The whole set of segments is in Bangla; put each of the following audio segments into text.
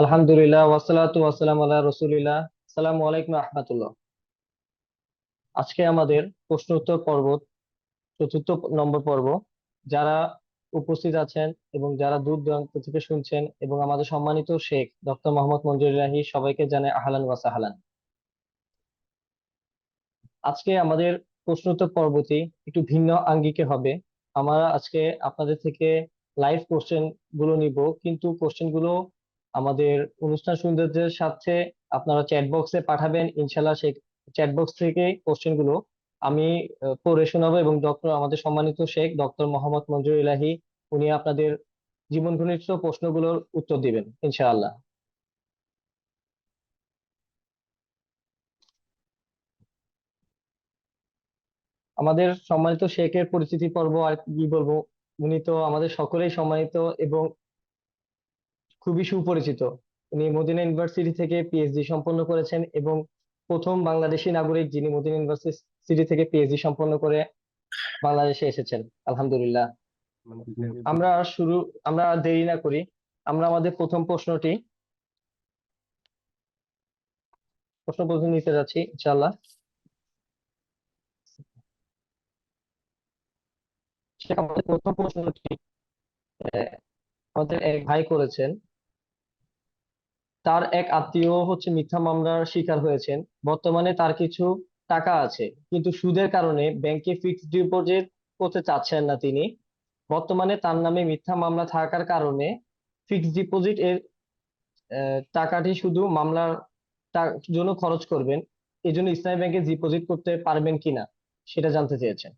আলহামদুলিল্লাহ ওয়াসালাতু ওয়াসালাম আলা রসুলিল্লাহ। আসসালামু আলাইকুম রাহমাতুল্লাহ। আজকে আমাদের প্রশ্ন উত্তর পর্ব, চতুর্থ নম্বর পর্ব। যারা উপস্থিত আছেন এবং যারা দূর দূরান্ত থেকে শুনছেন এবং আমাদের সম্মানিত শেখ ডক্টর মোহাম্মদ মঞ্জুর ইলাহি, সবাইকে জানাই আহলান ওয়া সাহলান। আজকে আমাদের প্রশ্ন উত্তর পর্বটি একটু ভিন্ন আঙ্গিকে হবে। আমরা আজকে আপনাদের থেকে লাইভ কোশ্চেন গুলো নিব, কিন্তু কোশ্চেন গুলো আমাদের অনুষ্ঠান সৌন্দর্যের সাথে আপনারা চ্যাট বক্সে পাঠাবেন। ইনশাল্লাহ সেই চ্যাট বক্স থেকে কোশ্চেন গুলো আমি পড়ে শোনাবো এবং আমাদের সম্মানিত শেখ ডক্টর মোহাম্মদ মঞ্জুর ইলাহি উনি আপনাদের জীবন ঘনিষ্ঠ প্রশ্নগুলোর উত্তর দিবেন ইনশাআল্লাহ। আমাদের সম্মানিত শেখের পরিচিতি পর্ব আর কি বলবো, উনি তো আমাদের সকলেই সম্মানিত এবং খুবই সুপরিচিত। উনি মদিনা ইউনিভার্সিটি থেকে পিএইচডি সম্পন্ন করেছেন এবং প্রথম বাংলাদেশি নাগরিক যিনি মদিনা ইউনিভার্সিটি থেকে পিএইচডি সম্পন্ন করে বাংলাদেশে এসেছেন। আলহামদুলিল্লাহ। আমরা শুরু আমরা আর দেরি না করি, আমরা আমাদের প্রথম নিতে যাচ্ছি ইনশাআল্লাহ। আমাদের প্রথম প্রশ্নটি আহ, আমাদের এক ভাই করেছেন। তার এক আত্মীয় হচ্ছে মিথ্যা মামলার শিকার হয়েছেন। বর্তমানে তার কিছু টাকা আছে, কিন্তু সুদের কারণে ব্যাংকে ফিক্সড ডিপোজিট করতে চাচ্ছেন না তিনি। বর্তমানে তার নামে মিথ্যা মামলা থাকার কারণে ফিক্সড ডিপোজিট এর টাকাটি শুধু মামলার জন্য খরচ করবেন। এই জন্য ইসলামী ব্যাংকে ডিপোজিট করতে পারবেন কিনা সেটা জানতে চেয়েছেন।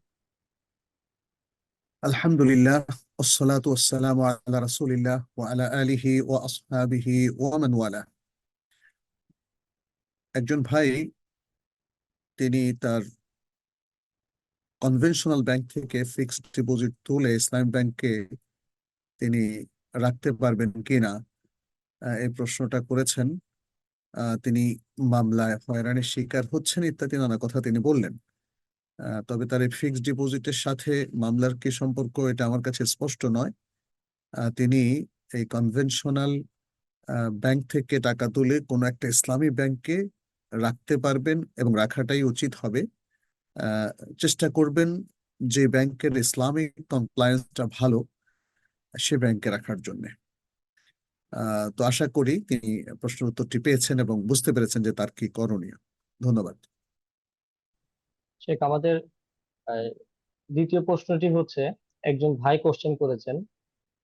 আলহামদুলিল্লাহ, والصلاة والسلام على رسول الله وعلى آله وأصحابه ومن والاه। একজন ভাই, তিনি তার কনভেনশনাল ব্যাংক থেকে ফিক্সড ডিপোজিট তুলে ইসলামী ব্যাংকে তিনি রাখতে পারবেন কিনা, এই প্রশ্নটা করেছেন। তিনি মামলায় হয়রানির শিকার হচ্ছেন ইত্যাদি নানা কথা তিনি বললেন। তবে তার এই ফিক্সড ডিপোজিটের সাথে মামলার কি সম্পর্ক, এটা আমার কাছে স্পষ্ট নয়। তিনি এই কনভেনশনাল ব্যাংক থেকে টাকা তুলে কোনো একটা ইসলামী ব্যাংকে রাখতে পারবেন এবং রাখাটাই উচিত হবে। আহ, চেষ্টা করবেন যে ব্যাংকের ইসলামিক কমপ্লায়েন্সটা ভালো, সে ব্যাংকে রাখার জন্য। তো আশা করি তিনি প্রশ্নের উত্তরটি পেয়েছেন এবং বুঝতে পেরেছেন যে তার কি করণীয়। ধন্যবাদ। শেখ, আমাদের আহ, দ্বিতীয় প্রশ্নটি হচ্ছে, একজন ভাই কোশ্চেন করেছেন,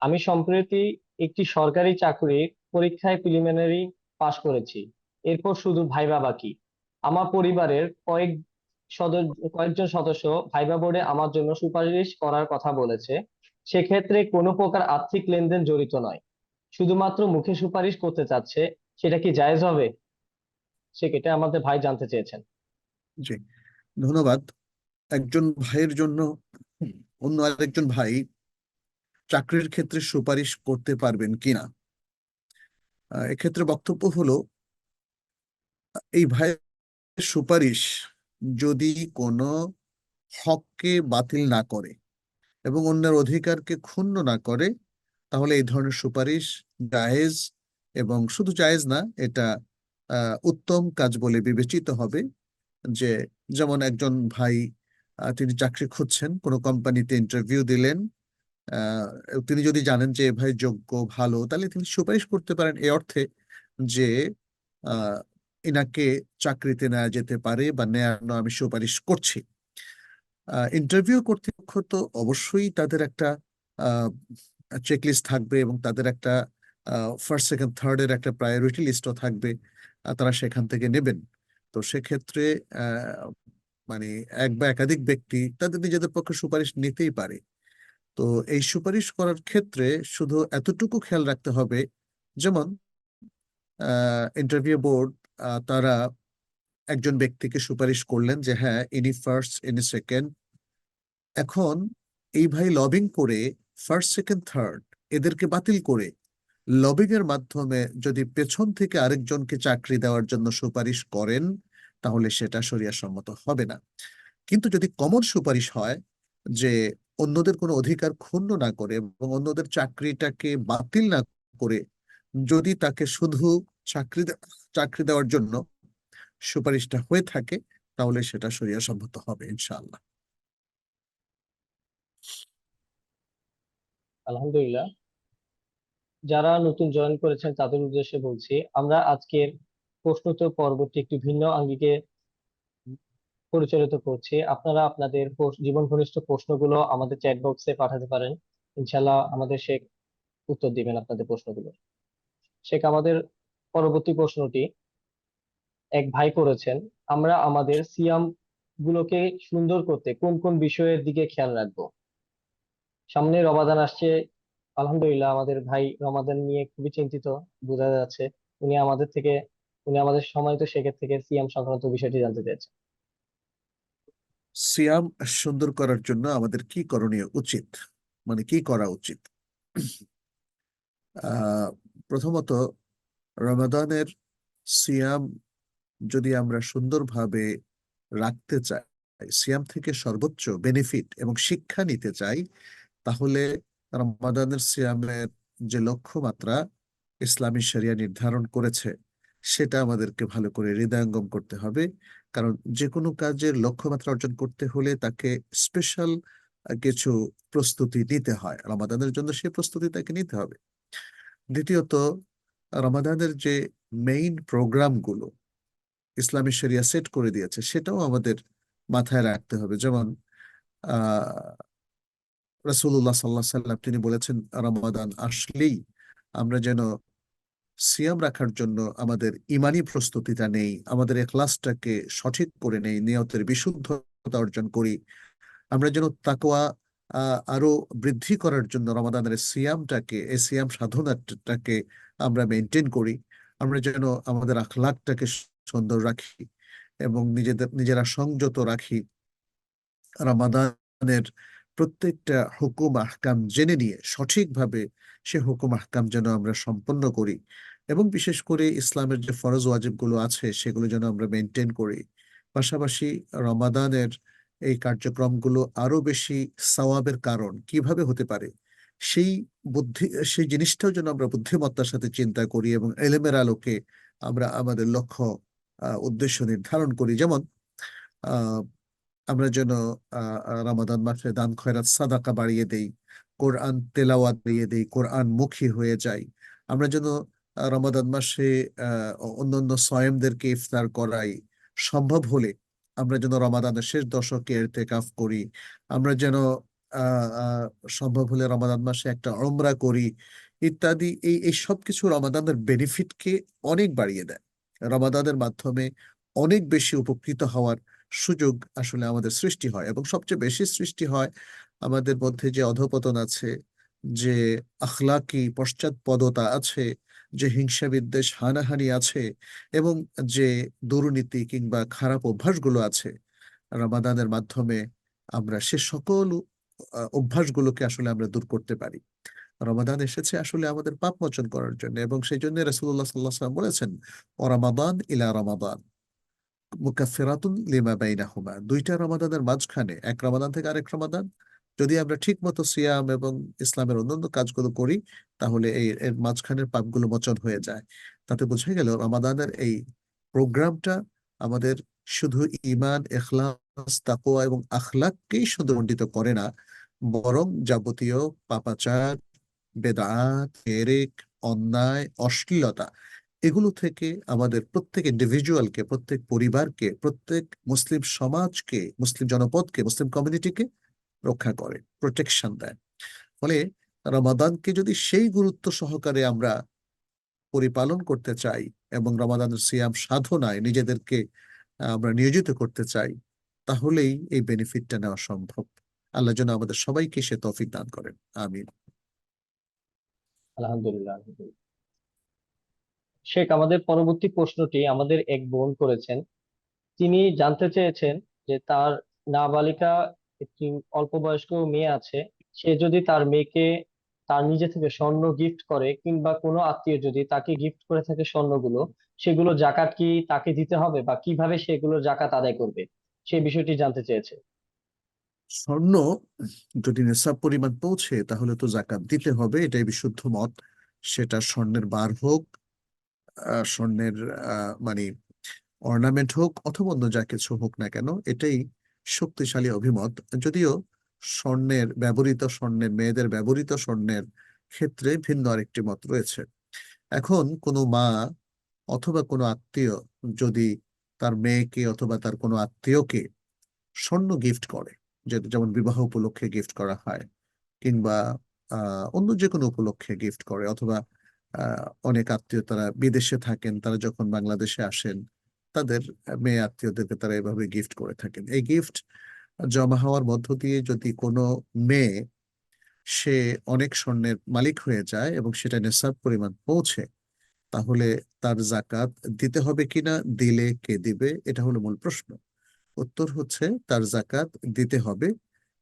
আমি সম্প্রতি একটি সরকারি চাকরির পরীক্ষায় প্রিলিমিনারি পাশ করেছি। এরপর শুধু ভাইবা বাকি। আমার পরিবারের কয়েকজন সদস্য ভাইবা বোর্ডে আমার জন্য সুপারিশ করার কথা বলেছে। সেক্ষেত্রে কোনো প্রকার আর্থিক লেনদেন জড়িত নয়, শুধুমাত্র মুখে সুপারিশ করতে চাচ্ছে। সেটা কি জায়েজ হবে? সেটা আমাদের ভাই জানতে চেয়েছেন। জি, ধন্যবাদ। একজন ভাইয়ের জন্য অন্য আরেকজন ভাই চাকরির ক্ষেত্রে সুপারিশ করতে পারবেন কিনা, এক্ষেত্রে বক্তব্য হলো, এই ভাইয়ের সুপারিশ যদি কোনো হককে বাতিল না করে এবং অন্যের অধিকারকে ক্ষুণ্ণ না করে, তাহলে এই ধরনের সুপারিশ জায়েজ। এবং শুধু জায়েজ না, এটা উত্তম কাজ বলে বিবেচিত হবে। যে যেমন একজন ভাই, তিনি চাকরি খুঁজছেন, কোনো কোম্পানিতে ইন্টারভিউ দিলেন। আহ, তিনি যদি জানেন যে এ ভাই যোগ্য, ভালো, তাহলে তিনি সুপারিশ করতে পারেন এই অর্থে যে আহ, ইনাকে চাকরিতে নেওয়া যেতে পারে বা নেওয়ার জন্য আমি সুপারিশ করছি। ইন্টারভিউ কর্তৃপক্ষ তো অবশ্যই তাদের একটা চেকলিস্ট থাকবে এবং তাদের একটা ফার্স্ট সেকেন্ড থার্ড এর একটা প্রায়োরিটি লিস্টও থাকবে। তারা সেখান থেকে নেবেন। তো সেক্ষেত্রে আহ, মানে এক বা একাধিক ব্যক্তি তাদের নিজেদের পক্ষে সুপারিশ নিতেই পারে। তো এই সুপারিশ করার ক্ষেত্রে শুধু এতটুকু খেয়াল রাখতে হবে, যেমন ইন্টারভিউ বোর্ড তারা একজন ব্যক্তিকে সুপারিশ করলেন যে হ্যাঁ, ইনি ফার্স্ট, ইনি সেকেন্ড। এখন এই ভাই লবিং করে ফার্স্ট সেকেন্ড থার্ড এদেরকে বাতিল করে লবিং এর মাধ্যমে যদি পেছন থেকে আরেকজনকে চাকরি দেওয়ার জন্য সুপারিশ করেন, তাহলে সেটা শরিয়া সম্মত হবে না। কিন্তু যদি কমন সুপারিশ হয়, যে অন্যদের কোনো অধিকার ক্ষুণ্ণ না করে এবং অন্যদের চাকরিটাকে বাতিল না করে যদি তাকে শুধু চাকরি দেওয়ার জন্য সুপারিশটা হয়ে থাকে, তাহলে সেটা শরিয়া সম্মত হবে ইনশাআল্লাহ। আলহামদুলিল্লাহ। যারা নতুন জয়েন করেছেন তাদের উদ্দেশ্যে বলছি, আমরা আজকের প্রশ্নোত্তর পর্বটি একটি ভিন্ন আঙ্গিকে পরিচালিত করছি। আপনারা আপনাদের জীবন ঘনিষ্ঠ প্রশ্নগুলো আমাদের চ্যাট বক্সে পাঠাতে পারেন। ইনশাল্লাহ আমাদের শেখ উত্তর দিবেন আপনাদের প্রশ্নগুলো। শেখ, আমাদের পরবর্তী প্রশ্নটি এক ভাই করেছেন, আমরা আমাদের সিয়াম গুলোকে সুন্দর করতে কোন কোন বিষয়ের দিকে খেয়াল রাখবো? সামনে রমাদান আসছে। আলহামদুলিল্লাহ, আমাদের ভাই রমাদান নিয়ে খুবই চিন্তিত, বোঝা যাচ্ছে। উনি আমাদের থেকে উনি আমাদের সম্মানিত শেখের থেকে সিয়াম সংক্রান্ত বিষয়টি জানতে চাইছেন। সিয়াম সুন্দর করার জন্য আমাদের কি করণীয় উচিত, মানে কি করা উচিত? আহ প্রথমত, রমাদানের সিয়াম যদি আমরা সুন্দরভাবে রাখতে চাই, সিয়াম থেকে সর্বোচ্চ বেনিফিট এবং শিক্ষা নিতে চাই, তাহলে রমাদানের সিয়ামের যে লক্ষ্যমাত্রা ইসলামী শরিয়া নির্ধারণ করেছে, সেটা আমাদেরকে ভালো করে হৃদয়ঙ্গম করতে হবে। কারণ যে কোনো কাজের লক্ষ্যমাত্রা অর্জন করতে হলে তাকে স্পেশাল কিছু প্রস্তুতি নিতে হয়, রমাদানের জন্য সেই প্রস্তুতি তাকে নিতে হবে। দ্বিতীয়ত, রমাদানের যে মেইন প্রোগ্রামগুলো ইসলামী শরিয়া সেট করে দিয়েছে, সেটাও আমাদের মাথায় রাখতে হবে। যেমন আহ রাসূলুল্লাহ সাল্লাল্লাহু আলাইহি সাল্লাম তিনি বলেছেন, রমাদান আসলেই আমরা যেন সিয়াম রাখার জন্য আমাদের ইমানি প্রস্তুতিটা নেই, আমাদের ইখলাসটাকে সঠিক করে নেই, নিয়তের বিশুদ্ধতা অর্জন করি। আমরা যেন তাকওয়া আরো বৃদ্ধি করার জন্য রমাদানের সিয়ামটাকে, এই সিয়াম সাধনাটাকে আমরা মেনটেন করি। আমরা যেন আমাদের আখলাকটাকে সুন্দর রাখি এবং নিজেরা সংযত রাখি, রমাদানের প্রত্যেকটা হুকুম আহকাম জেনে নিয়ে সঠিকভাবে সে হুকুম আহকাম যেন আমরা সম্পন্ন করি, এবং বিশেষ করে ইসলামের যে ফরজ ওয়াজিবগুলো আছে সেগুলো যেন আমরা মেনটেন করি। পাশাপাশি রমাদানের এই কার্যক্রমগুলো আরো বেশি সওয়াবের কারণ কিভাবে হতে পারে, সেই বুদ্ধি সেই জিনিসটাও যেন আমরা বুদ্ধিমত্তার সাথে চিন্তা করি এবং এলেমের আলোকে আমরা আমাদের লক্ষ্য উদ্দেশ্য নির্ধারণ করি। যেমন আহ আমরা যেন রমাদান মাসে দান খয়রাত সাদাকা বাড়িয়ে দেই, কোরআন তেলাওয়াত বাড়িয়ে দেই, কোরআন মুখী হয়ে যাই। আমরা যেন রমাদান মাসে অন্যান্য সয়েমদেরকে ইফতার করাই, সম্ভব হলে আমরা যেন রমাদানের শেষ দশকে ইরতিকাফ করি। আমরা যেন আহ আহ, সম্ভব হলে রমাদান মাসে একটা উমরা করি ইত্যাদি। এই সব কিছু রমাদানের বেনিফিটকে অনেক বাড়িয়ে দেয়। রমাদানের মাধ্যমে অনেক বেশি উপকৃত হওয়ার সুযোগ আসলে আমাদের সৃষ্টি হয়, এবং সবচেয়ে বেশি সৃষ্টি হয় আমাদের মধ্যে যে অধঃপতন আছে, যে আখলাকি পশ্চাৎপদতা আছে, যে হিংসা বিদ্বেষ হানাহানি আছে, এবং যে দুর্নীতি কিংবা খারাপ অভ্যাসগুলো আছে। রমাদানের মাধ্যমে আমরা সে সকল অভ্যাসগুলোকে আসলে আমরা দূর করতে পারি। রমাদান এসেছে আসলে আমাদের পাপ মোচন করার জন্য, এবং সেই জন্য রাসূলুল্লাহ সাল্লাল্লাহু আলাইহি ওয়াসাল্লাম বলেছেন, ও রমাদান ইলা রমাদান মুকাফফিরাতুন লিমা বাইনাহুমা। দুইটা রমাদানের মাঝখানে, এক রমাদান থেকে আরেক রমাদান, যদি আমরা ঠিক মতো সিয়াম এবং ইসলামের অন্যান্য কাজগুলো করি, তাহলে এর মাঝখানের পাপগুলো মোচন হয়ে যায়। তাতে বোঝা গেল রমাদানের এই প্রোগ্রামটা আমাদের শুধু ঈমান, ইখলাস, তাকওয়া এবং আখলাককেই সুদৃঢ় করে না, বরং যাবতীয় পাপাচার, বেদাত, শিরক, অন্যায়, অশ্লীলতা, এগুলো থেকে আমাদের প্রত্যেক ইন্ডিভিজুয়ালকে, প্রত্যেক পরিবারকে, প্রত্যেক মুসলিম সমাজকে, মুসলিম জনপদকে, মুসলিম কমিউনিটিকে রক্ষা করে, প্রোটেকশন দেয়। ফলে রমাদানকে যদি সেই গুরুত্ব সহকারে আমরা পরিপালন করতে চাই এবং রমাদানের সিয়াম সাধনায় নিজেদেরকে আমরা নিয়োজিত করতে চাই, তাহলেই এই বেনিফিটটা নেওয়া সম্ভব। আল্লাহ যেন আমাদের সবাইকে সে তৌফিক দান করেন। আমিন। আলহামদুলিল্লাহ, আলহামদুলিল্লাহ। শেখ, আমাদের পরবর্তী প্রশ্নটি আমাদের এক বোন করেছেন। তিনি জানতে চেয়েছেন যে তার নাবালিকা একটি অল্প বয়স্ক মেয়ে আছে, সে যদি তার মেয়েকে তার নিজে থেকে স্বর্ণ গিফট করে, কিংবা কোনো আত্মীয় যদি তাকে গিফট করে থাকে স্বর্ণগুলো, সেগুলো জাকাত কি তাকে দিতে হবে, বা কিভাবে সেগুলো জাকাত আদায় করবে, সেই বিষয়টি জানতে চেয়েছে। স্বর্ণ যদি নেশাব পরিমাণ পৌঁছে, তাহলে তো জাকাত দিতে হবে, এটাই বিশুদ্ধ মত। সেটা স্বর্ণের বার হোক, স্বর্ণের মানে অর্নামেন্ট হোক, অথবা অন্য যা কিছু হোক না কেন, এটাই শক্তিশালী অভিমত। যদিও স্বর্ণের মেয়েদের ব্যবহৃত স্বর্ণের ক্ষেত্রে ভিন্ন আরেকটি মত রয়েছে। এখন কোনো মা অথবা কোনো আত্মীয় যদি তার মেয়েকে অথবা তার কোনো আত্মীয়কে স্বর্ণ গিফট করে, যেমন বিবাহ উপলক্ষে গিফট করা হয়, কিংবা অন্য যে কোনো উপলক্ষে গিফট করে, অথবা অনেক আত্মীয় তারা বিদেশে থাকেন, তারা যখন বাংলাদেশে আসেন তাদের মেয়ে আত্মীয়দেরকে তারা এভাবে গিফট করে থাকেন। এই গিফট জমা হওয়ার মধ্য দিয়ে যদি কোনো মেয়ে সে অনেক স্বর্ণের মালিক হয়ে যায় এবং সেটা নেশাব পরিমাণ পৌঁছে, তাহলে তার জাকাত দিতে হবে কিনা, দিলে কে দিবে, এটা হলো মূল প্রশ্ন। উত্তর হচ্ছে তার জাকাত দিতে হবে।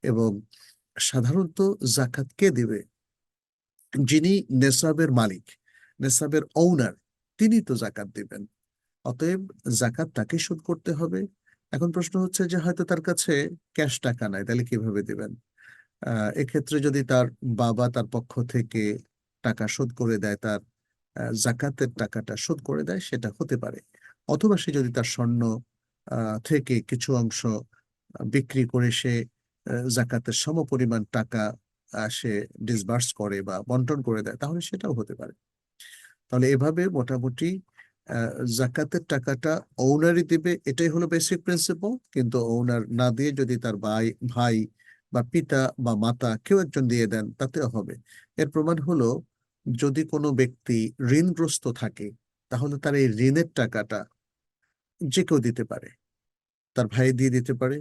এবং সাধারণত জাকাত কে দিবে? যিনি নেসাবের মালিক, নেসাবের ওনার, তিনি তো জাকাত দিবেন। অতএব জাকাত তাকে শোধ করতে হবে। এখন প্রশ্ন হচ্ছে যে হয়তো তার কাছে ক্যাশ টাকা নাই, তাহলে কিভাবে দিবেন? এক্ষেত্রে যদি তার বাবা তার পক্ষ থেকে টাকা শোধ করে দেয়, তার জাকাতের টাকাটা শোধ করে দেয়, সেটা হতে পারে। অথবা সে যদি তার স্বর্ণ থেকে কিছু অংশ বিক্রি করে সে জাকাতের সমপরিমাণ টাকা সে ডিসবার্স করে বা বন্টন করে দেয়, তাহলে সেটাও হতে পারে। তাহলে এভাবে মোটামুটি জাকাতের টাকাটা ওনারই দিবে, এটাই হলো বেসিক প্রিন্সিপাল। কিন্তু ওনার না দিয়ে যদি তার ভাই ভাই বা পিতা বা মাতা কেউ একজন দিয়ে দেন, তাতেও হবে। এর প্রমাণ হলো, যদি কোনো ব্যক্তি ঋণগ্রস্ত থাকে, তাহলে তার এই ঋণের টাকাটা যে কেউ দিতে পারে। তার ভাই দিয়ে দিতে পারে,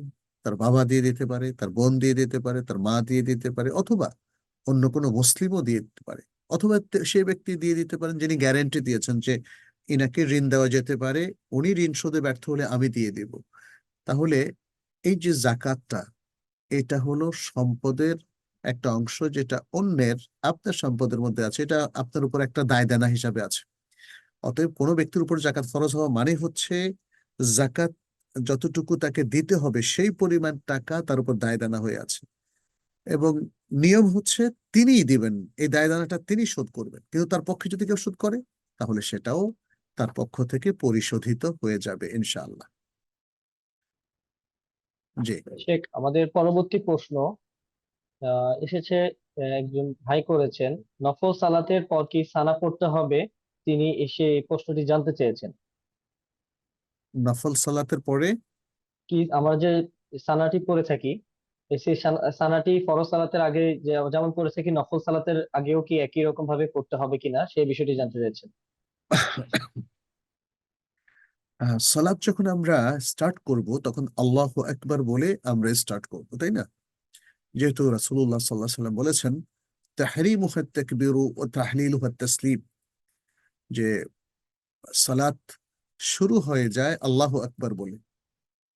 তার বাবা দিয়ে দিতে পারে, তার বোন দিয়ে দিতে পারে, তার মা দিয়ে দিতে পারে, অথবা অন্য কোনো মুসলিমও দিয়ে দিতে পারে। অথবা সেই ব্যক্তি দিয়ে দিতে পারেন যিনি গ্যারান্টি দিয়েছেন যে ইনাকে ঋণ দেওয়া যেতে পারে, উনি ঋণ শোধে ব্যর্থ হলে আমি দিয়ে দিব। তাহলে এই যে জাকাতটা, এটা হলো সম্পদের একটা অংশ, যেটা অন্যের, আপনার সম্পদের মধ্যে আছে, এটা আপনার উপর একটা দায় দেনা হিসাবে আছে। অতএব কোনো ব্যক্তির উপর জাকাত ফরজ হওয়া মানে হচ্ছে জাকাত যতটুকু তাকে দিতে হবে সেই পরিমাণ টাকা তার উপর দায় দানা হয়ে আছে, এবং নিয়ম হচ্ছে তিনিই দিবেন, এই দায় দানাটা তিনি শোধ করবেন। কিন্তু তার পক্ষে যদি কেউ শোধ করে, তাহলে সেটাও তার পক্ষ থেকে পরিশোধিত হয়ে যাবে ইনশাআল্লাহ। জি। শেখ, আমাদের পরবর্তী প্রশ্ন এসেছে। একজন ভাই করেছেন, নফল সালাতের পর কি সানা পড়তে হবে? তিনি এসে এই প্রশ্নটি জানতে চেয়েছেন। নফল সালাতের পরে কি আমরা যে সানাটি পড়ে থাকি, সেই সানাটি ফরজ সালাতের আগে যেমন পড়ে থাকি, নফল সালাতের আগেও কি একই রকম ভাবে পড়তে হবে কিনা সেই বিষয়টি জানতে চাইছেন। সালাত যখন আমরা স্টার্ট করব, তখন আল্লাহু আকবার বলে আমরা স্টার্ট করব, তাই না? যেহেতু রাসূলুল্লাহ সাল্লাল্লাহু আলাইহি ওয়াসাল্লাম বলেছেন, তাহরিমুহা তাকবীরু ওয়া তাহলিলুহা তাসলিম, যে সালাত শুরু হয়ে যায় আল্লাহু আকবার বলে।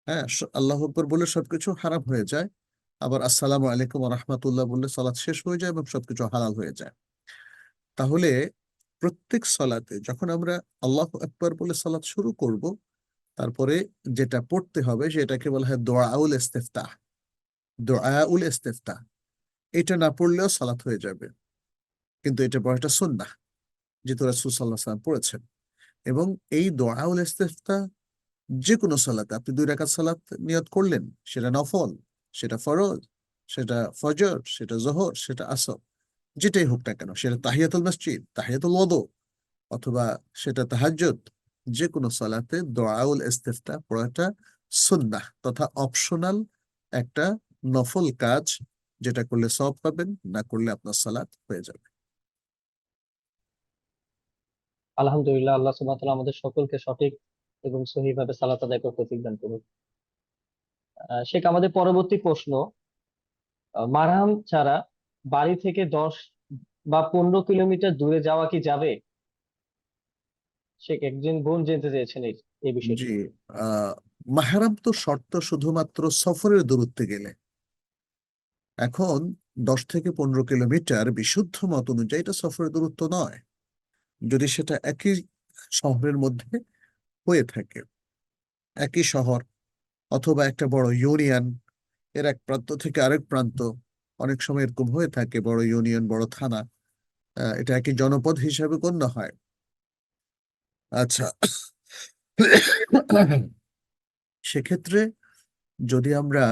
হ্যাঁ, আল্লাহু আকবার বলে সবকিছু হারাম হয়ে যায়। আবার আসসালামু আলাইকুম ওয়া রাহমাতুল্লাহ বললে সালাত শেষ হয়ে যায় এবং সবকিছু হালাল হয়ে যায়। তাহলে প্রত্যেক সালাতে যখন আমরা আল্লাহু আকবার বলে সালাত শুরু করব, তারপরে যেটা পড়তে হবে সেটাকে বলা হয় দোয়াউল ইস্তিফতাহ। দোয়াউল ইস্তিফতাহ, এটা না পড়লেও সালাত হয়ে যাবে, কিন্তু এটা পড়াটা সুন্নাহ, যেহেতু রাসূল সাল্লাল্লাহু আলাইহি ওয়াসাল্লাম পড়েছেন। এবং এই দোয়াউল ইস্তিফতাহ যে কোনো সালাতে, আপনি 2 রাকাত সালাত নিয়ত করলেন, সেটা নফল, সেটা ফরজ, সেটা ফজর, সেটা জোহর, সেটা আসর, যেটাই হোক না কেন, সেটা তাহিয়াতুল মসজিদ, তাহিয়াতুল ওযু, অথবা সেটা তাহাজ্জুদ, যে কোনো সালাতে দোয়াউল ইস্তিফতাহ পড়াটা সুন্নাহ তথা অপশনাল একটা নফল কাজ, যেটা করলে সওয়াব পাবেন, না করলে আপনার সালাত হয়ে যাবে। আলহামদুলিল্লাহ, আল্লাহ সুবহানাহু ওয়া তাআলা আমাদের সকলকে সঠিক এবং সহিভাবে সালাত আদায় করতে তৌফিক দান করুন। শেখ, আমাদের পরবর্তী প্রশ্ন, মারহাম ছাড়া বাড়ি থেকে 10 বা 15 কিলোমিটার দূরে যাওয়া কি যাবে? শেখ, একজন বোন জানতে চেয়েছেন এই বিষয়টি। জি। আহ মাহরাম তো শর্ত শুধুমাত্র সফরের দূরত্বে গেলে। এখন 10 থেকে 15 কিলোমিটার বিশুদ্ধ মত অনুযায়ী এটা সফরের দূরত্ব নয়, যদি সেটা একই শহরের মধ্যে হয়ে থাকে, একই শহর অথবা একটা বড় ইউনিয়ন, এর এক প্রান্ত থেকে আরেক প্রান্ত, অনেক সময় এরকম হয়ে থাকে, বড় ইউনিয়ন, বড় থানা, এটা একটি জনপদ হিসাবে গণ্য হয়। আচ্ছা, সেক্ষেত্রে যদি আমরা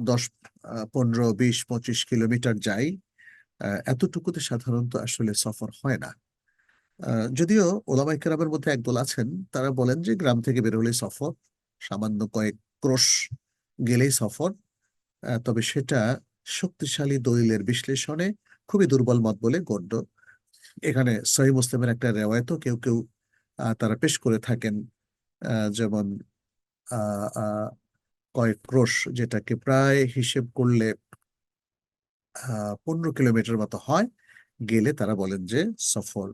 10, 15, 20, 25 কিলোমিটার যাই, এতটুকুতে সাধারণত আসলে সফর হয় না। যদিও ওলামায়ে কেরামের মধ্যে একদল আছেন, তারা বলেন যে গ্রাম থেকে বের হলেই সফর, সামান্য কয়েক ক্রোশ গেলেই সফর। তবে সেটা শক্তিশালী দলিলের বিশ্লেষণে খুবই দুর্বল মত বলে গণ্য। এখানে সহিহ মুসলিমের একটা রেওয়ায়তও কেউ কেউ তারা পেশ করে থাকেন, যেমন আহ, আহ, কয়েক ক্রোশ, যেটাকে প্রায় হিসেব করলে 15 কিলোমিটার মতো হয়, গেলে তারা বলেন যে সফর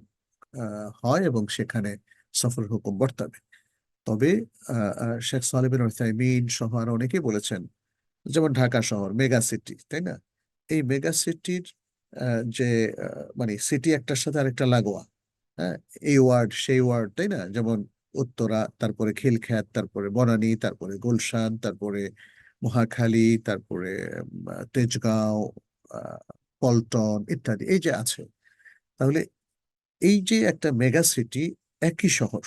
হয় এবং সেখানে সফর হুকুম বর্তাবে। তবে শেখ সালেহ বিন উসাইমিন সহ আরো অনেকেই বলেছেন, যেমন ঢাকা শহর মেগা সিটি, তাই না? এই মেগা সিটির যে মানে সিটি একটার সাথে আরেকটা লাগোয়া, হ্যাঁ, এই ওয়ার্ড সেই ওয়ার্ড, তাই না? যেমন উত্তরা, তারপরে খিলখ্যাত, তারপরে বনানী, তারপরে গুলশান, তারপরে মহাখালী, তারপরে তেজগাঁও, আহ, পল্টন ইত্যাদি, এই যে আছে। তাহলে এই যে একটা মেগা সিটি, একই শহর,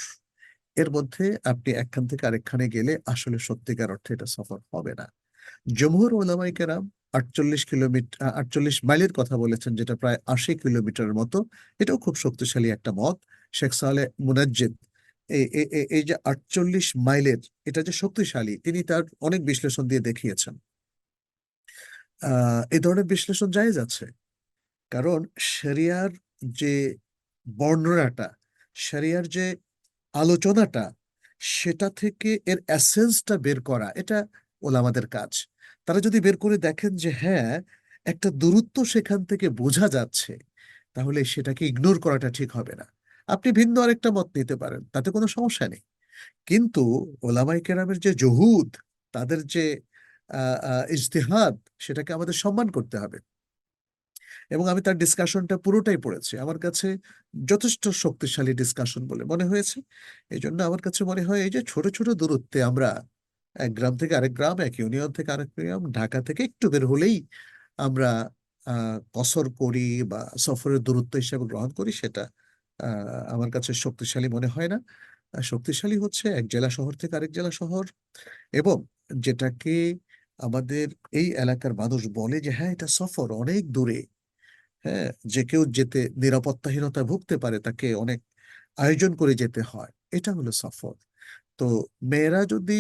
এর মধ্যে আপনি একখান থেকে আরেকখানে গেলে আসলে সত্যিকার অর্থে এটা সফর হবে না। জমহুর ওলামায়ে কেরাম 48 কিলোমিটার, 48 মাইলের কথা বলেছেন, যেটা প্রায় 80 কিলোমিটারের মতো। এটাও খুব শক্তিশালী একটা মত। শেখ সালেহ মুনাজ্জেদ এই যে 48 মাইলের, এটা যে শক্তিশালী, তিনি তার অনেক বিশ্লেষণ দিয়ে দেখিয়েছেন। এই ধরনের বিশ্লেষণ জায়েজ আছে, কারণ শরিয়ার যে বর্ণনাটা, শরিয়ার যে আলোচনাটা, সেটা থেকে এর এসেন্সটা বের করা, এটা ওলামাদের কাজ। তারা যদি বের করে দেখেন যে হ্যাঁ, একটা দূরত্ব সেখান থেকে বোঝা যাচ্ছে, তাহলে সেটাকে ইগনোর করাটা ঠিক হবে না। আপনি ভিন্ন আরেকটা মত নিতে পারেন, তাতে কোনো সমস্যা নেই। কিন্তু ওলামায়ে কেরামের যে জহুদ, তাদের যে ইজতিহাদ, সেটাকে আমাদের সম্মান করতে হবে। এবং আমি তার ডিসকাশনটা পুরোটাই পড়েছি, আমার কাছে যথেষ্ট শক্তিশালী ডিসকাশন বলে মনে হয়েছে। এই জন্য আমার কাছে মনে হয়, এই যে ছোট ছোট দূরত্বে আমরা এক গ্রাম থেকে আরেক গ্রাম, এক ইউনিয়ন থেকে আরেক ইউনিয়ন, ঢাকা থেকে একটু বের হলেই আমরা কসর করি বা সফরের দূরত্ব হিসেবে গ্রহণ করি, সেটা আমার কাছে শক্তিশালী মনে হয় না। শক্তিশালী হচ্ছে এক জেলা শহর থেকে আরেক জেলা শহর, এবং যেটাকে আমাদের এই এলাকার মানুষ বলে যে হ্যাঁ, এটা সফর অনেক দূরে, হ্যাঁ, যে কেউ যেতে নিরাপত্তাহীনতায় ভুগতে পারে, তাকে অনেক আয়োজন করে যেতে হয়, এটা হলো সফর। তো মেয়েরা যদি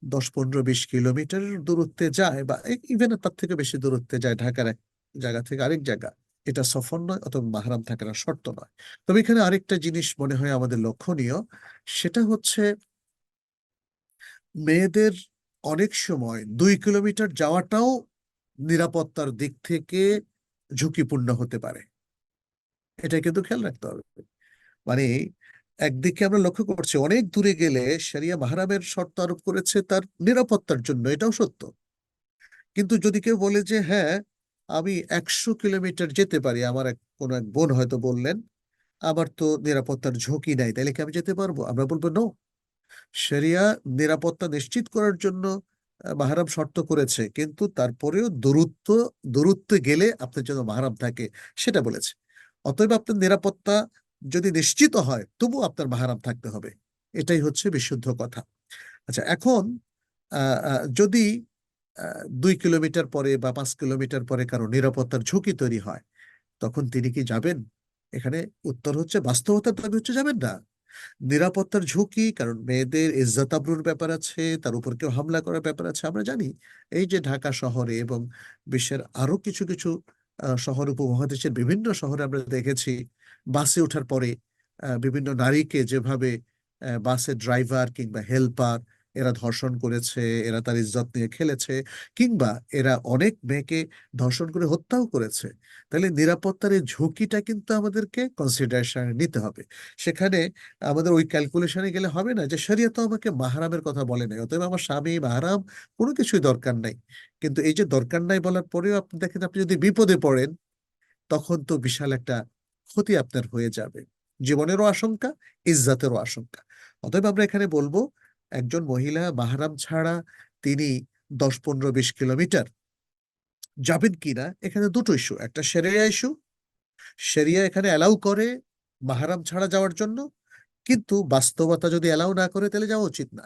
10, 15, 20 কিলোমিটার দূরত্বে যায়, বা ইভেন তার থেকে বেশি দূরত্বে যায়, ঢাকার এক জায়গা থেকে আরেক জায়গা, এটা সফর নয়, অথবা মাহরাম থাকার শর্ত নয়। তবে এখানে আরেকটা জিনিস মনে হয় আমাদের লক্ষণীয়, সেটা হচ্ছে মেয়েদের অনেক সময় 2 কিলোমিটার যাওয়াটাও নিরাপত্তার দিক থেকে ঝুঁকিপূর্ণ হতে পারে। এটা কিন্তু খেয়াল রাখতে হবে। মানে একদিকে আমরা লক্ষ্য করছি, অনেক দূরে গেলে শরিয়া মাহরামের শর্ত আরোপ করেছে তার নিরাপত্তার জন্য, এটাও সত্য। কিন্তু যদি কেউ বলে যে হ্যাঁ, আমি 100 কিলোমিটার যেতে পারি, আমার কোনো এক বোন হয়তো বললেন, আমার তো নিরাপত্তার ঝুঁকি নাই, তাহলে কি আমি যেতে পারবো? আমরা বলবো নো। শরিয়া নিরাপত্তা নিশ্চিত করার জন্য মাহরাম শর্ত করেছে, কিন্তু তারপরেও দূরত্বে গেলে আপনার জন্য মাহরাম থাকে, সেটা বলেছে। অতএব আপনার নিরাপত্তা যদি নিশ্চিত হয়, তবু আপনার মাহরাম থাকতে হবে। এটাই হচ্ছে বিশুদ্ধ কথা। আচ্ছা, এখন যদি 2 কিলোমিটার পরে বা 5 কিলোমিটার পরে কারো নিরাপত্তার ঝুঁকি তৈরি হয়, তখন তিনি কি যাবেন? এখানে উত্তর হচ্ছে, বাস্তবতার দাবি হচ্ছে যাবেন না। নিরাপত্তার ঝুঁকি, কারণ মেয়েদের ইজ্জত আবরুর ব্যাপার আছে, তার উপর কেউ হামলা করার ব্যাপার আছে। আমরা জানি এই যে ঢাকা শহরে এবং বিশ্বের আরো কিছু কিছু শহর, উপমহাদেশের বিভিন্ন শহরে আমরা দেখেছি, বাসে ওঠার পরে বিভিন্ন নারীকে যেভাবে বাসের ড্রাইভার কিংবা হেল্পার, এরা ধর্ষণ করেছে, এরা তার ইজ্জত নিয়ে খেলেছে, কিংবা এরা অনেক মেয়েকে ধর্ষণ করে হত্যাও করেছে। তাহলে নিরাপত্তার এই ঝুঁকিটা কিন্তু আমাদেরকে কনসিডারেশনে নিতে হবে। সেখানে আমাদের ওই ক্যালকুলেশনে গেলে হবে না যে শরিয়ত তো আমাকে মাহরামের কথা বলে নাই, অতএব আমার স্বামী মাহরাম কোনো কিছুই দরকার নাই। কিন্তু এই যে দরকার নাই বলার পরেও আপনি দেখেন, আপনি যদি বিপদে পড়েন, তখন তো বিশাল একটা ক্ষতি আপনার হয়ে যাবে, জীবনেরও আশঙ্কা, ইজ্জতেরও আশঙ্কা। অতএব আমরা এখানে বলবো, একজন মহিলা মাহরাম ছাড়া তিনি 10, 15, 20 কিলোমিটার যাবেন কিনা, এখানে দুটো ইস্যু, একটা শরিয়া ইস্যু, শরিয়া এখানে অ্যালাউ করে মাহরাম ছাড়া যাওয়ার জন্য, কিন্তু বাস্তবতা যদি অ্যালাউ না করে তাহলে যাওয়া উচিত না।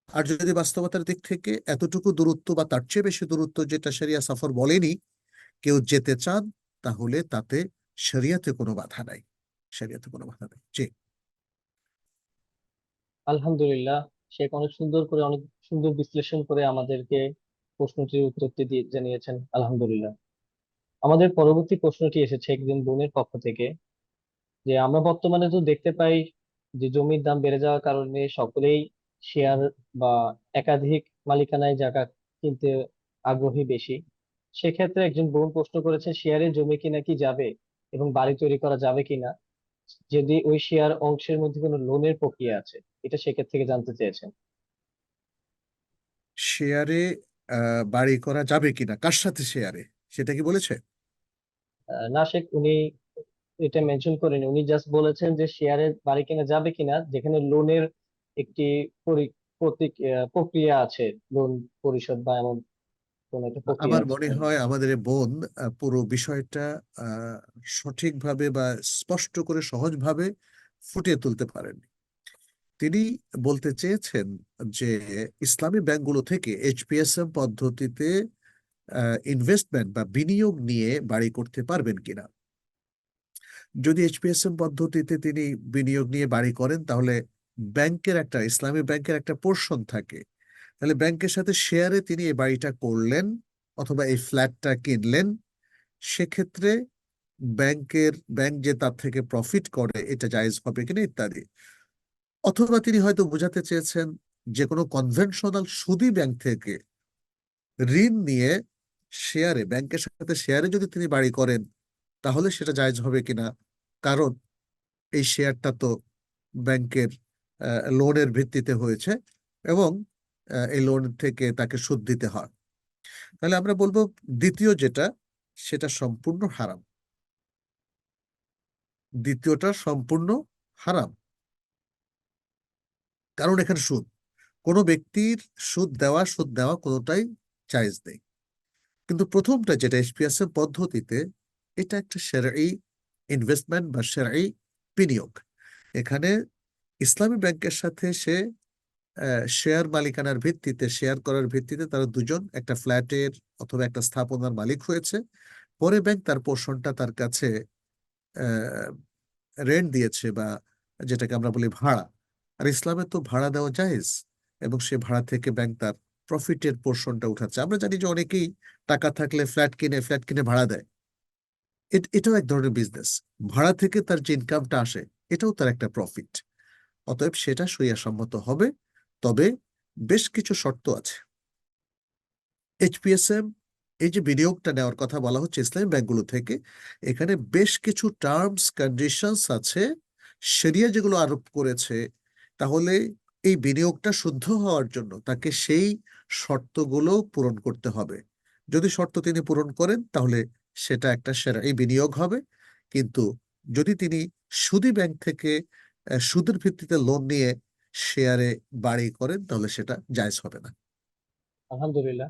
আর যদি বাস্তবতার দিক থেকে এতটুকু দূরত্ব বা তার চেয়ে বেশি দূরত্ব, যেটা শরিয়া সফর বলেনি, কেউ যেতে চান, তাহলে তাতে শরিয়াতে কোনো বাধা নাই। শরিয়াতে কোনো বাধা নাই। জি। আলহামদুলিল্লাহ, শেখ অনেক সুন্দর করে, অনেক সুন্দর বিশ্লেষণ করে আমাদেরকে প্রশ্নটির উত্তরটি দিয়ে জানিয়েছেন। আলহামদুলিল্লাহ। আমাদের পরবর্তী প্রশ্নটি এসেছে একজন বোনের পক্ষ থেকে, যে আমরা বর্তমানে তো দেখতে পাই যে জমির দাম বেড়ে যাওয়ার কারণে সকলেই শেয়ার বা একাধিক মালিকানায় জায়গা কিনতে আগ্রহী বেশি। সেক্ষেত্রে একজন বোন প্রশ্ন করেছেন, শেয়ারে জমি কিনা কি যাবে এবং বাড়ি তৈরি করা যাবে কিনা, যদি ওই শেয়ার অংশের মধ্যে কোনো লোনের প্রক্রিয়া আছে, এটা সেক্ষেত্রে থেকে জানতে চেয়েছেন। শেয়ারে বাড়ি করা যাবে কিনা, কার সাথে শেয়ারে, সেটা কি বলেছে? না শেখ, উনি এটা মেনশন করেনি, উনি জাস্ট বলেছেন যে শেয়ারে বাড়ি কেনা যাবে কিনা যেখানে লোনের একটি প্রক্রিয়া আছে, লোন পরিশোধ বা এমন কোন একটা প্রক্রিয়া আমার আছে। মনে হয় আমাদের এই বোন পুরো বিষয়টা সঠিকভাবে বা স্পষ্ট করে সহজভাবে ফুটিয়ে তুলতে পারেন। তিনি বলতে চেয়েছেন যে ইসলামী ব্যাংকগুলো থেকে এইচপিএসএম পদ্ধতিতে ইনভেস্টমেন্ট বা বিনিয়োগ নিয়ে বাড়ি করতে পারবেন কিনা। যদি এইচপিএসএম পদ্ধতিতে তিনি বিনিয়োগ নিয়ে বাড়ি করেন, তাহলে ব্যাংকের একটা, ইসলামী ব্যাংকের একটা পোর্শন থাকে। তাহলে ব্যাংকের সাথে শেয়ারে তিনি এই বাড়িটা করলেন অথবা এই ফ্ল্যাটটা কিনলেন, সেক্ষেত্রে ব্যাংক যে তার থেকে প্রফিট করে এটা জায়েজ হবে কিনা ইত্যাদি। অথবা তিনি হয়তো বোঝাতে চেয়েছেন যে কোনো কনভেনশনাল সুদী ব্যাংক থেকে ঋণ নিয়ে শেয়ারে, ব্যাংকের সাথে শেয়ারে যদি তিনি বাড়ি করেন, তাহলে সেটা জায়েজ হবে কিনা। কারণ এই শেয়ারটা তো ব্যাংকের লোনের ভিত্তিতে হয়েছে, এবং এই লোন থেকে তাকে সুদ দিতে হয়। তাহলে আমরা বলবো দ্বিতীয় যেটা, সেটা সম্পূর্ণ হারাম। দ্বিতীয়টা সম্পূর্ণ হারাম, কারণ এখানে সুদ, কোনো ব্যক্তির সুদ দেওয়া কোনোটাই জায়েজ নেই। কিন্তু প্রথমটা যেটা এসপিএসএম পদ্ধতিতে, এটা একটা শেরঈ ইনভেস্টমেন্ট বা শেরঈ বিনিয়োগ। এখানে ইসলামী ব্যাংকের সাথে সে শেয়ার মালিকানার ভিত্তিতে, শেয়ার করার ভিত্তিতে তারা দুজন একটা ফ্ল্যাটের অথবা একটা স্থাপনার মালিক হয়েছে। পরে ব্যাংক তার পোর্শনটা তার কাছে রেন্ট দিয়েছে, বা যেটাকে আমরা বলি ভাড়া। আর ইসলামে তো ভাড়া দেওয়া জায়েজ, এবং সে ভাড়া থেকে ব্যাংক তার প্রফিটের পোর্শনটা উঠাচ্ছে। আমরা জানি যে অনেকেই টাকা থাকলে ফ্ল্যাট কিনে ভাড়া দেয়। এটাও এক ধরনের বিজনেস। ভাড়া থেকে তার যে ইনকামটা আসে, এটাও তার একটা প্রফিট। অতএব সেটা শরিয়া সম্মত হবে। তবে বেশ কিছু শর্ত আছে। এইচপিএসএম, এই যে বিনিয়োগটা নেওয়ার কথা বলা হচ্ছে ইসলামী ব্যাংকগুলো থেকে, এখানে বেশ কিছু টার্মস কন্ডিশনস আছে শরিয়া যেগুলো আরোপ করেছে। তাহলে এই বিনিয়োগটা শুদ্ধ হওয়ার জন্য তাকে সেই শর্তগুলো পূরণ করতে হবে। যদি শর্ত তিনি পূরণ করেন, তাহলে সেটা একটা এই বিনিয়োগ হবে। কিন্তু যদি তিনি সুদী ব্যাংক থেকে সুদের ভিত্তিতে লোন নিয়ে শেয়ারে বাড়ি করেন, তাহলে সেটা জায়েজ হবে না। আলহামদুলিল্লাহ।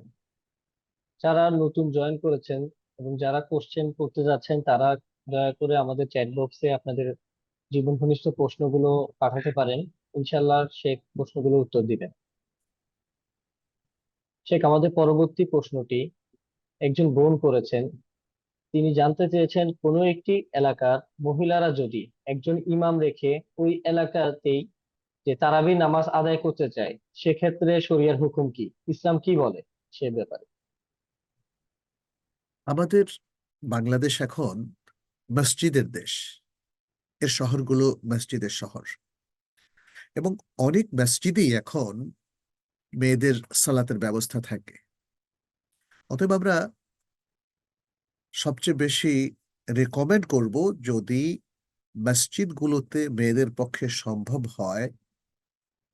যারা নতুন জয়েন করেছেন এবং যারা কোশ্চেন করতে যাচ্ছেন, তারা দয়া করে আমাদের চ্যাট বক্সে আপনাদের জীবন ঘনিষ্ঠ প্রশ্নগুলো পাঠাতে পারেন। ইনশাল্লাহ শেখ প্রশ্নগুলো উত্তর দিবেন। শেখ, আমাদের পরবর্তী প্রশ্নটি একজন বোন করেছেন। তিনি জানতে চেয়েছেন, কোনো একটি এলাকার মহিলারা যদি একজন ইমাম রেখে ওই এলাকাতেই যে তারাবি নামাজ আদায় করতে চায়, সেক্ষেত্রে শরিয়ার হুকুম কি, ইসলাম কি বলে সে ব্যাপারে। আমাদের বাংলাদেশ এখন মসজিদের দেশ। এর শহরগুলো মসজিদের শহর, এবং অনেক মসজিদেই এখন মেয়েদের সালাতের ব্যবস্থা থাকে। অতএব আমরা সবচেয়ে বেশি রেকমেন্ড করব, যদি মসজিদগুলোতে মেয়েদের পক্ষে সম্ভব হয়,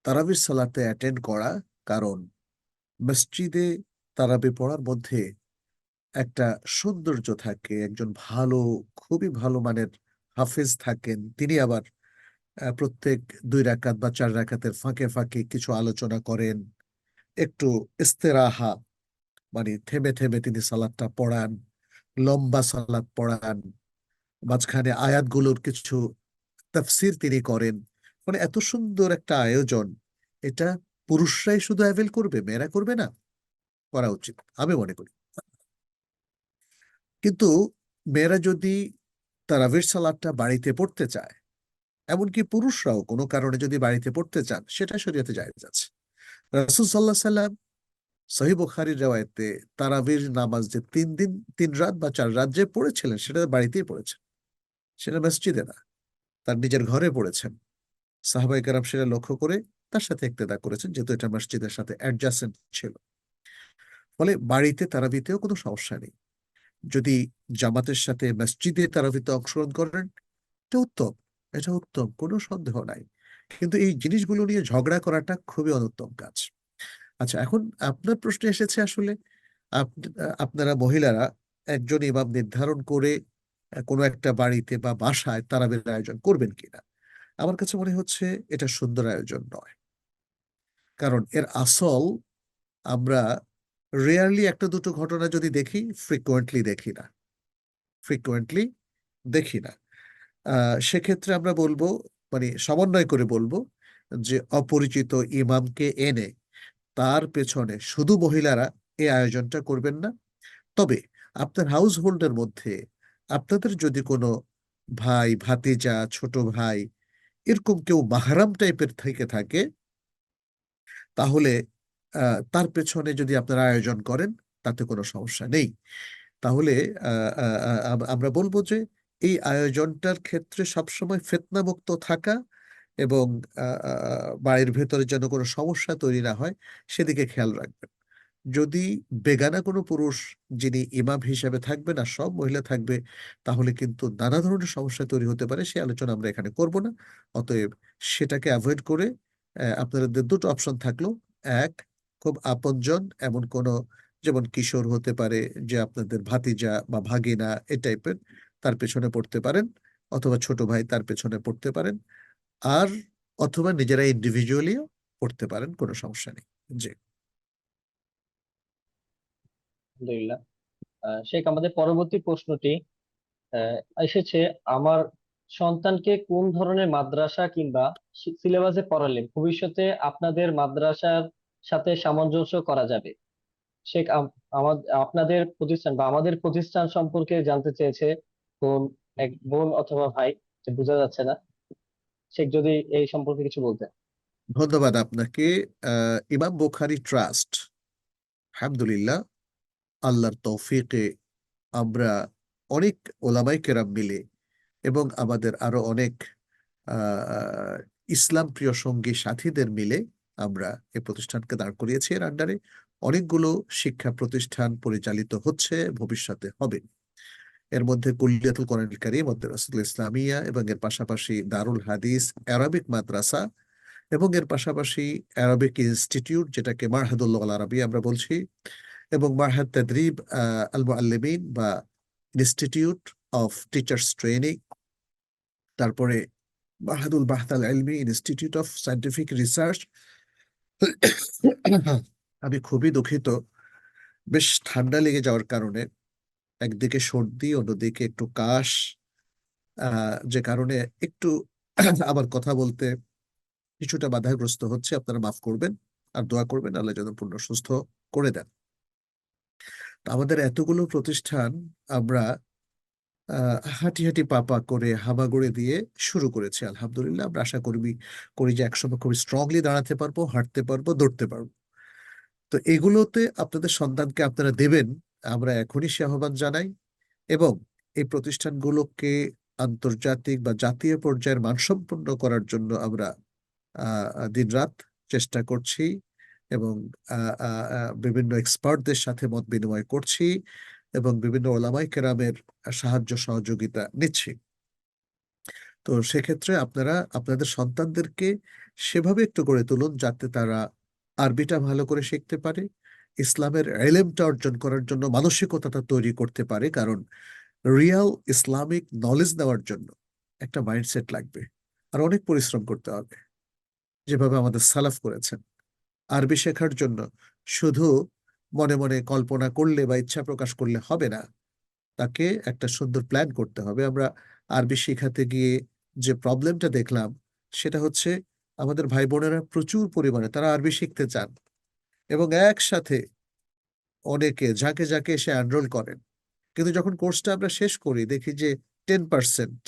তারাবির সালাতে অ্যাটেন্ড করা। কারণ মসজিদে তারাবি পড়ার মধ্যে একটা সৌন্দর্য থাকে। একজন খুবই ভালো মানের হাফেজ থাকেন, তিনি আবার প্রত্যেক 2 রাকাত বা 4 রাকাতের ফাঁকে ফাঁকে কিছু আলোচনা করেন। একটু ইস্তেরাহা, মানে থেমে থেমে তিনি সালাদটা পড়ান, লম্বা সালাদ পড়ান। মাঝখানে আয়াতগুলোর কিছু তাফসির তিনি করেন। মানে এত সুন্দর একটা আয়োজন, এটা পুরুষরাই শুধু অ্যাভেল করবে, মেয়েরা করবে না? করা উচিত আমি মনে করি। কিন্তু মেয়েরা যদি তারাবির সালাতটা বাড়িতে পড়তে চায়, এমনকি পুরুষরাও কোনো কারণে যদি বাড়িতে পড়তে চান, সেটা শরীয়তে জায়েজ আছে। রাসূল সাল্লাল্লাহু আলাইহি সাল্লাম সহিহ বুখারীর রিওয়ায়াতে তারাবির নামাজ যে 3 দিন 3 রাত বা 4 রাত যে পড়েছিলেন, সেটা বাড়িতেই পড়েছেন, সেটা মসজিদে না, তার নিজের ঘরে পড়েছেন। সাহাবায়ে কেরাম সেটা লক্ষ্য করে তার সাথে ইক্তেদা করেছেন, যেহেতু এটা মসজিদের সাথে অ্যাডজাসেন্ট ছিল। ফলে বাড়িতে তারাবিতেও কোনো সমস্যা নেই। যদি জামাতের সাথে মসজিদে তারাবিতে অংশগ্রহণ করেন, এটা উত্তম, এটা উত্তম, কোনো সন্দেহ নাই। কিন্তু এই জিনিসগুলো নিয়ে ঝগড়া করাটা খুবই অনুত্তম কাজ। আচ্ছা, এখন আপনার প্রশ্ন এসেছে আসলে আপনারা মহিলারা একজন ইমাম নির্ধারণ করে কোনো একটা বাড়িতে বা বাসায় তারাবির আয়োজন করবেন কিনা। আমার কাছে মনে হচ্ছে এটা সুন্দর আয়োজন নয়। কারণ এর আসল আমরা রেয়ারলি একটা দুটো ঘটনা যদি দেখি, ফ্রিকুয়েন্টলি দেখি না, ফ্রিকুয়েন্টলি দেখি না। সেক্ষেত্রে আমরা বলবো, মানে সমন্বয় করে বলবো, যে অপরিচিত ইমামকে এনে তার পেছনে শুধু মহিলারা এই আয়োজনটা করবেন না। তবে আপনার হাউস হোল্ডের মধ্যে আপনাদের যদি কোনো ভাই, ভাতিজা, ছোট ভাই এরকম কেউ মাহরাম টাইপের থেকে থাকে, তাহলে তার পেছনে যদি আপনারা আয়োজন করেন, তাতে কোনো সমস্যা নেই। তাহলে আমরা বলবো যে এই আয়োজনটার ক্ষেত্রে সবসময় ফিতনামুক্ত থাকা এবং বাড়ির ভেতরে যেন কোনো সমস্যা তৈরি না হয়, সেদিকে খেয়াল রাখবেন। যদি বেগানা কোনো পুরুষ যিনি ইমাম হিসেবে থাকবে না, সব মহিলা থাকবে, তাহলে কিন্তু নানা ধরনের সমস্যা তৈরি হতে পারে। সে আলোচনা আমরা এখানে করব না। অতএব সেটাকে অ্যাভয়েড করে আপনাদের দুটো অপশন থাকলো। এক, খুব আপনজন এমন কোনো, যেমন কিশোর হতে পারে, যে আপনাদের ভাতিজা বা ভাগিনা এই টাইপের, তার পেছনে পড়তে পারেন, অথবা ছোট ভাই তার পেছনে পড়তে পারেন। আর অথবা নিজেরা ইন্ডিভিজুয়ালিও পড়তে পারেন, কোনো সমস্যা নেই। জি। আলহামদুলিল্লাহ। শেখ, আমাদের পরবর্তী প্রশ্নটি আহ, এসেছে, আমার সন্তানকে কোন ধরনের মাদ্রাসা কিংবা সিলেবাসে পড়ালে ভবিষ্যতে আপনাদের মাদ্রাসার সাথে সামঞ্জস্য করা যাবে? শেখ, আপনাদের প্রতিষ্ঠান বা আমাদের প্রতিষ্ঠান সম্পর্কে জানতে চেয়েছে কোন এক বোন অথবা ভাই, যে বোঝা যাচ্ছে না। শেখ, যদি এই সম্পর্কে কিছু বলতেন। ধন্যবাদ আপনাকে। ইমাম বুখারী ট্রাস্ট, আলহামদুলিল্লাহ, আল্লাহর তৌফিকে আমরা অনেক ওলামায়ে কেরাম মিলে এবং আমাদের আরো অনেক আহ, ইসলাম প্রিয় সঙ্গী সাথীদের মিলে আমরা এই প্রতিষ্ঠানকে দাঁড় করিয়েছি। এর আন্ডারে অনেকগুলো শিক্ষা প্রতিষ্ঠান পরিচালিত হচ্ছে, ভবিষ্যতে হবে। এর মধ্যে কুল্লিয়াতুল কোরআনুল কারীম, মাদ্রাসাতুল ইসলামিয়া, এবং এর পাশাপাশি দারুল হাদিস, আরবিক মাদ্রাসা, এবং এর পাশাপাশি আরবিক ইনস্টিটিউট, যেটাকে মারহাদুল লুগাল আরবি আমরা বলছি, এবং মারহাদ তাদরিব আল মুআল্লিমিন বা ইনস্টিটিউট অফ টিচার্স ট্রেনিং, তারপরে মারহাদুল বাহথ আল ইলমি, ইনস্টিটিউট অফ সায়েন্টিফিক রিসার্চ। আমি খুবই দুঃখিত, বেশ ঠান্ডা লেগে যাওয়ার কারণে একদিকে সর্দি, অন্যদিকে একটু কাশ, যে কারণে একটু আবার কথা বলতে কিছুটা বাধাগ্রস্ত হচ্ছে। আপনারা মাফ করবেন আর দোয়া করবেন আল্লাহ যেন পূর্ণ সুস্থ করে দেন। তো আমাদের এতগুলো প্রতিষ্ঠান আমরা হাঁটি হাঁটি পাপা করে হামাগুড়ি দিয়ে শুরু করেছি। আলহামদুলিল্লাহ, আমরা আশা করি যে একসময় খুবই স্ট্রংলি দাঁড়াতে পারবো, হাঁটতে পারবো, দৌড়তে পারবো। তো এগুলোতে আপনাদের সন্তানকে আপনারা দেবেন, আমরা এখনই সে আহ্বান জানাই। এবং এই প্রতিষ্ঠানগুলোকে আন্তর্জাতিক বা জাতীয় পর্যায়ের মানসম্পন্ন করার জন্য আমরা দিনরাত চেষ্টা করছি এবং বিভিন্ন এক্সপার্টদের সাথে মত বিনিময় করছি এবং বিভিন্ন ওলামায়ে কেরামের সাহায্য সহযোগিতা নিচ্ছি। তো সেক্ষেত্রে আপনারা আপনাদের সন্তানদেরকে সেভাবে একটু গড়ে তুলুন যাতে তারা আরবিটা ভালো করে শিখতে পারে, ইসলামের এলেমটা অর্জন করার জন্য মানসিকতাটা তৈরি করতে পারে। কারণ রিয়াল ইসলামিক নলেজ নেওয়ার জন্য একটা মাইন্ডসেট লাগবে, আর অনেক পরিশ্রম করতে হবে, যেভাবে আমাদের সালাফ করেছেন। আরবি শেখার জন্য শুধু মনে মনে কল্পনা করলে বা ইচ্ছা প্রকাশ করলে হবে না। তাকে একটা সুন্দর প্ল্যান করতে হবে। আমরা আরবি শেখাতে গিয়ে যে প্রবলেমটা দেখলাম সেটা হচ্ছে আমাদের ভাই বোনেরা প্রচুর পরিমাণে তারা আরবি শিখতে চান এবং একসাথে অনেকে যাকে যাকে এসে এনরোল করেন, কিন্তু যখন কোর্সটা আমরা শেষ করি দেখি যে 10%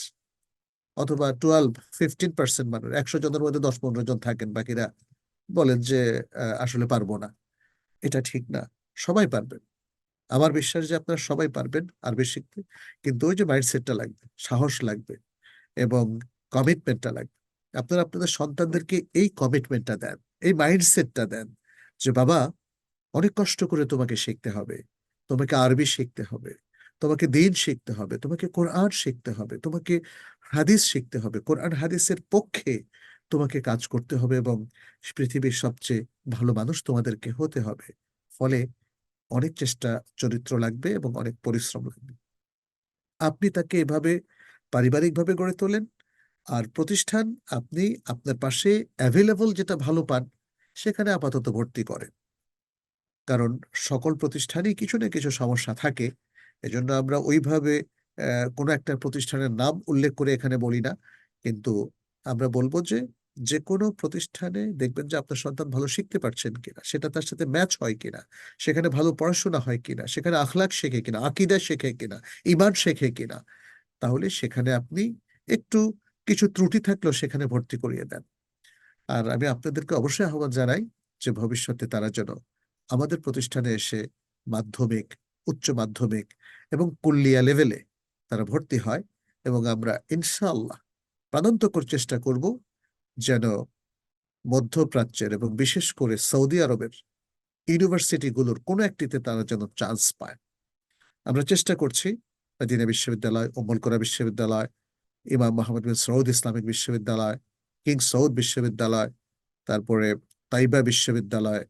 অথবা 15% মানুষ, 100 জনের মধ্যে 10-15 জন থাকেন, বাকিরা বলেন যে আসলে পারবো না। এটা ঠিক না, সবাই পারবেন। আমার বিশ্বাস যে আপনারা সবাই পারবেন আরবি শিখতে, কিন্তু ওই যে মাইন্ডসেটটা লাগবে, সাহস লাগবে এবং কমিটমেন্টটা লাগবে। আপনারা আপনাদের সন্তানদেরকে এই কমিটমেন্টটা দেন, এই মাইন্ডসেটটা দেন যে বাবা অনেক কষ্ট করে তোমাকে শিখতে হবে, তোমাকে আরবি শিখতে হবে, তোমাকে দিন শিখতে হবে, তোমাকে কোরআন শিখতে হবে, তোমাকে হাদিস শিখতে হবে, কোরআন হাদিসের পক্ষে তোমাকে কাজ করতে হবে এবং পৃথিবীর সবচেয়ে ভালো মানুষ তোমাদেরকে হতে হবে। ফলে অনেক চেষ্টা, চরিত্র লাগবে এবং অনেক পরিশ্রম লাগবে। আপনি তাকে এভাবে পারিবারিকভাবে গড়ে তোলেন, আর প্রতিষ্ঠান আপনি আপনার পাশে অ্যাভেলেবল যেটা ভালো পান সেখানে আপাতত ভর্তি করেন। কারণ সকল প্রতিষ্ঠানই কিছু না কিছু সমস্যা থাকে, এজন্য আমরা ওইভাবে কোনো একটা প্রতিষ্ঠানের নাম উল্লেখ করে এখানে বলি না। কিন্তু আমরা বলবো যে যে কোনো প্রতিষ্ঠানে দেখবেন যে আপনার সন্তান ভালো শিখতে পারছেন কিনা, সেটা তার সাথে ম্যাচ হয় কিনা, সেখানে ভালো পড়াশোনা হয় কিনা, সেখানে আখলাক শেখে কিনা, আকীদা শেখে কিনা, ঈমান শেখে কিনা, তাহলে সেখানে আপনি একটু কিছু ত্রুটি থাকলেও সেখানে ভর্তি করিয়ে দেন। আর আমি আপনাদেরকে অবশ্যই আহ্বান জানাই যে ভবিষ্যতে তারা যেন আমাদের প্রতিষ্ঠানে এসে মাধ্যমিক, উচ্চ মাধ্যমিক এবং কুল্লিয়া লেভেলে তারা ভর্তি হয়, এবং আমরা ইনশাআল্লাহ প্রাণান্তকর চেষ্টা করব যেন মধ্যপ্রাচ্যের এবং বিশেষ করে সৌদি আরবের ইউনিভার্সিটিগুলোর কোনো একটিতে তারা যেন চান্স পায়। আমরা চেষ্টা করছি মদিনা বিশ্ববিদ্যালয়, উম্মুল কোরা বিশ্ববিদ্যালয়, ইমাম মোহাম্মদ বিন সৌদ ইসলামিক বিশ্ববিদ্যালয়, কিং সৌদ বিশ্ববিদ্যালয়, তারপরে তাইবা বিশ্ববিদ্যালয়,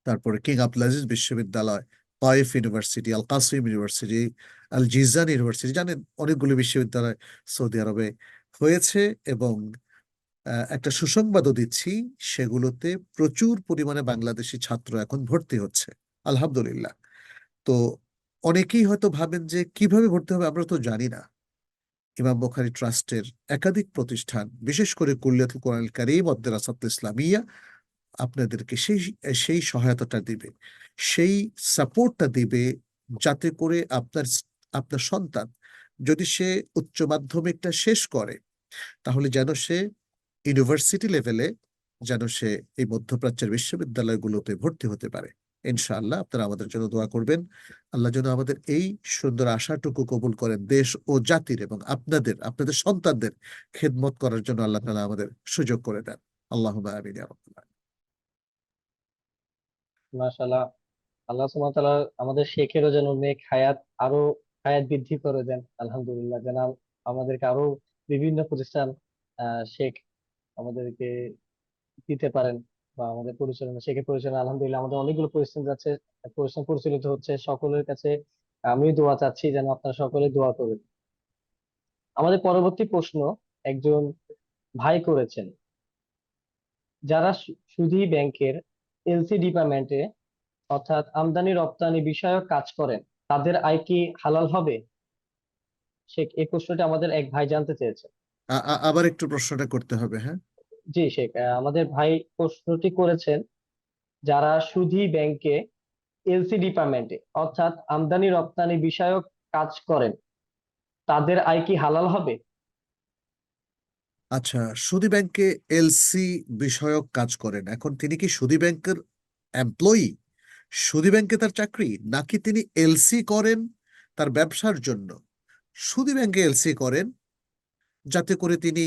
তারপরে কিং আব্দুল আজিজ বিশ্ববিদ্যালয়, তাইফ ইউনিভার্সিটি, আল কাসিম ইউনিভার্সিটি, আল জিজান ইউনিভার্সিটি, জানেন অনেকগুলো বিশ্ববিদ্যালয় সৌদি আরবে হয়েছে। এবং একটা সুসংবাদও দিচ্ছি, সেগুলোতে প্রচুর পরিমাণে বাংলাদেশি ছাত্র এখন ভর্তি হচ্ছে, আলহামদুলিল্লাহ। তো অনেকেই হয়তো ভাবেন যে কিভাবে ভর্তি হবে, আমরা তো জানি না। ইমাম বুখারী ট্রাস্টের একাধিক প্রতিষ্ঠান, বিশেষ করে কুল্লিয়াতুল কোরআনুল কারীম ওয়াদ দিরাসাতুল ইসলামিয়া আপনাদেরকে সেই সেই সহায়তাটা দিবে, সেই সাপোর্টটা দিবে, যাতে করে আপনার সন্তান যদি সে উচ্চ মাধ্যমিকটা শেষ করে তাহলে যেন সে ইউনিভার্সিটি লেভেলে যেন সে এই মধ্যপ্রাচ্যের বিশ্ববিদ্যালয়গুলোতে ভর্তি হতে পারে। ইনশাআল্লাহ আপনারা আমাদের জন্য দোয়া করবেন। আল্লাহ যেন আমাদের এই সুন্দর আশাটুকু কবুল করেন, দেশ ও জাতির এবং আপনাদের সন্তানদের খেদমত করার জন্য আল্লাহ তাআলা আমাদের সুযোগ করে দেন। আল্লাহুম্মা আমিন ইয়া রাব্বাল আলামিন। মাশাআল্লাহ, আল্লাহ সুবহানাহু ওয়া তাআলা আমাদের শেখেরও যেন নেক হায়াত, আরো হায়াত বৃদ্ধি করে দেন। আলহামদুলিল্লাহ, যেন আমাদেরকে আরো বিভিন্ন প্রতিষ্ঠান শেখ আমাদেরকে দিতে পারেন, বা আমাদের পরিচালনা, শেখের পরিচালনা আলহামদুলিল্লাহ আমাদের অনেকগুলো প্রতিষ্ঠান যাচ্ছে, প্রতিষ্ঠান পরিচালিত হচ্ছে। সকলের কাছে আমি দোয়া চাচ্ছি যেন আপনারা সকলে দোয়া করবেন। আমাদের পরবর্তী প্রশ্ন একজন ভাই করেছেন, যারা সুধী ব্যাংকের এলসি ডিপার্টমেন্টে, অর্থাৎ আমদানি রপ্তানি বিষয়ক কাজ করেন, তাদের আয় কি হালাল হবে? শেখ, এই প্রশ্নটা আমাদের এক ভাই জানতে চেয়েছে। আবার একটু প্রশ্নটা করতে হবে, হ্যাঁ। জি শেখ, আমাদের ভাই প্রশ্নটি করেছেন, যারা সুধী ব্যাংকে এলসি ডিপার্টমেন্টে, অর্থাৎ আমদানি রপ্তানি বিষয়ক কাজ করেন, তাদের আয় কি হালাল হবে? আচ্ছা, সুদী ব্যাংকে এলসি বিষয়ক কাজ করেন, এখন তিনি কি সুদী ব্যাংকের এমপ্লয়ি, সুদী ব্যাংকে তার চাকরি, নাকি তিনি এলসি করেন তার ব্যবসার জন্য? সুদী ব্যাংকে এলসি করেন যাতে করে তিনি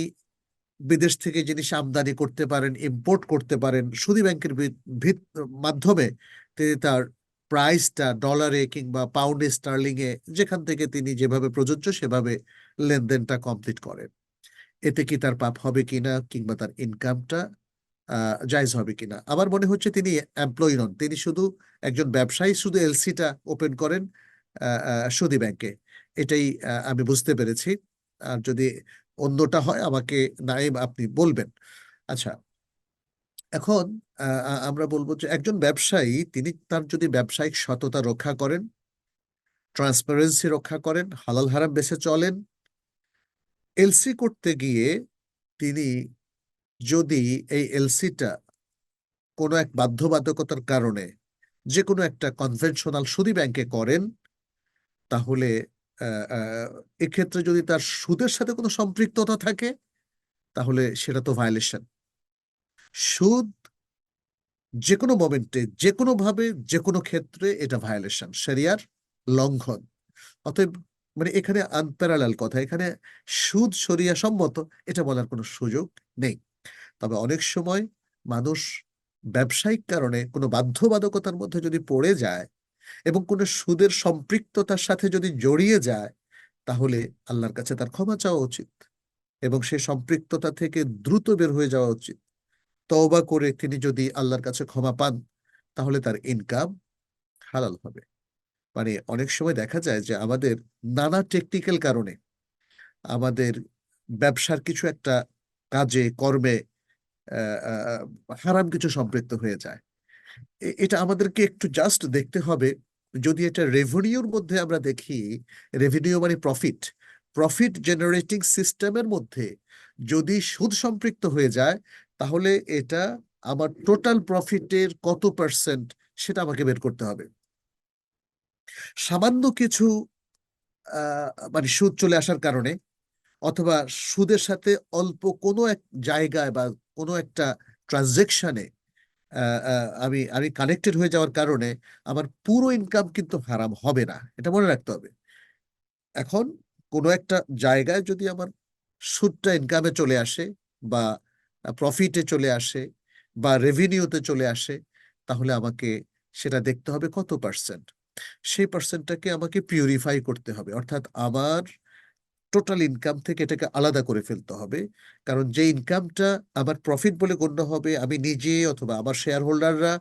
বিদেশ থেকে জিনিস আমদানি করতে পারেন, ইম্পোর্ট করতে পারেন। সুদী ব্যাংকের মাধ্যমে তিনি তার প্রাইসটা ডলারে কিংবা পাউন্ডে, স্টার্লিং এ, যেখান থেকে তিনি যেভাবে প্রযোজ্য সেভাবে লেনদেনটা কমপ্লিট করেন। এতে কি তার পাপ হবে কিনা কিংবা তার ইনকামটা জায়েজ হবে কিনা, আমার মনে হচ্ছে তিনি এমপ্লয়ি নন, তিনি শুধু একজন ব্যবসায়ী, শুধু এলসিটা ওপেন করেন সুদী ব্যাংকে। এটাই আমি বুঝতে পেরেছি। আর যদি অন্যটা হয় আমাকে নাইম আপনি বলবেন। আচ্ছা, এখন আমরা বলবো যে একজন ব্যবসায়ী তিনি তার যদি ব্যবসায়িক সততা রক্ষা করেন, ট্রান্সপারেন্সি রক্ষা করেন, হালাল হারাম বেছে চলেন। এলসি করতে গিয়ে তিনি যদি এই এলসিটা কোনো এক বাধ্যবাধকতার কারণে যে কোনো একটা কনভেনশনাল সুদী ব্যাংকে করেন, তাহলে এক্ষেত্রে যদি তার সুদের সাথে কোনো সম্পৃক্ততা থাকে, তাহলে সেটা তো ভায়োলেশন। সুদ যে কোনো মোমেন্টে, যে কোনো ভাবে, যে কোনো ক্ষেত্রে এটা ভায়োলেশন, শরিয়ার লঙ্ঘন। অতএব মানে এখানে আনপ্যারালাল কথা, এখানে সুদ শরিয়া সম্মত এটা বলার কোনো সুযোগ নেই। তবে অনেক সময় মানুষ ব্যবসায়িক কারণে কোনো বাধ্যবাধকতার মধ্যে যদি পড়ে যায় এবং কোনো সুদের সম্পৃক্ততার সাথে যদি জড়িয়ে যায়, তাহলে আল্লাহর কাছে তার ক্ষমা চাওয়া উচিত এবং সে সম্পৃক্ততা থেকে দ্রুত বের হয়ে যাওয়া উচিত। তওবা করে তিনি যদি আল্লাহর কাছে ক্ষমা পান, তাহলে তার ইনকাম হালাল হবে। মানে অনেক সময় দেখা যায় যে আমাদের নানা টেকনিক্যাল কারণে আমাদের ব্যবসার কিছু একটা কাজে কর্মে আহ, আহ, হারাম কিছু সম্পৃক্ত হয়ে যায়। এটা আমাদেরকে একটু জাস্ট দেখতে হবে। যদি এটা রেভিনিউর মধ্যে আমরা দেখি, রেভিনিউ মানে প্রফিট, প্রফিট জেনারেটিং সিস্টেমের মধ্যে যদি সুদ সম্পৃক্ত হয়ে যায়, তাহলে এটা আমার টোটাল প্রফিটের কত পার্সেন্ট সেটা আমাকে বের করতে হবে। সামান্য কিছু মানে সুদ চলে আসার কারণে অথবা সুদের সাথে অল্প কোনো এক জায়গায় বা কোনো একটা ট্রানজেকশনে আমি আমি কানেক্টেড হয়ে যাওয়ার কারণে আমার পুরো ইনকাম কিন্তু হারাম হবে না, এটা মনে রাখতে হবে। এখন কোনো একটা জায়গায় যদি আমার সুদটা ইনকামে চলে আসে বা প্রফিটে চলে আসে বা রেভিনিউতে চলে আসে, তাহলে আমাকে সেটা দেখতে হবে কত পার্সেন্ট। সেই পার্সেন্টটাকে আমাকে পিউরিফাই করতে হবে, অর্থাৎ আমার টোটাল ইনকাম থেকে এটাকে আলাদা করে ফেলতে হবে। কারণ যে ইনকামটা আমার প্রফিট বলে গণ্য হবে, আমি নিজে অথবা আমার শেয়ার হোল্ডাররা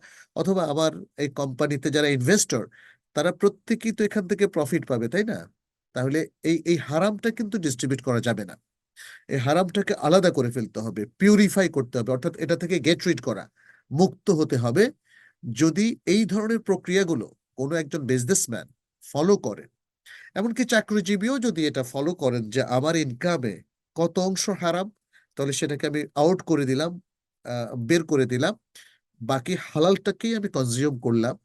অথবা আমার এই কোম্পানিতে যারা ইনভেস্টর, তারা প্রত্যেকেই তো এখান থেকে প্রফিট পাবে, তাই না? তাহলে এই এই হারামটা কিন্তু ডিস্ট্রিবিউট করা যাবে না। এই হারামটাকে আলাদা করে ফেলতে হবে, পিউরিফাই করতে হবে, অর্থাৎ এটা থেকে গেট রিড করা, মুক্ত হতে হবে। যদি এই ধরনের প্রক্রিয়াগুলো কোনো একজন বিজনেসম্যান ফলো করে, এমনকি চাকরিজীবীও যদি এটা ফলো করেন যে আমার ইনকামে কত অংশ হারাম, তাহলে সেটাকে আমি আউট করে দিলাম, বের করে দিলাম, বাকি হালালটাকেই আমি কনজিউম করলাম,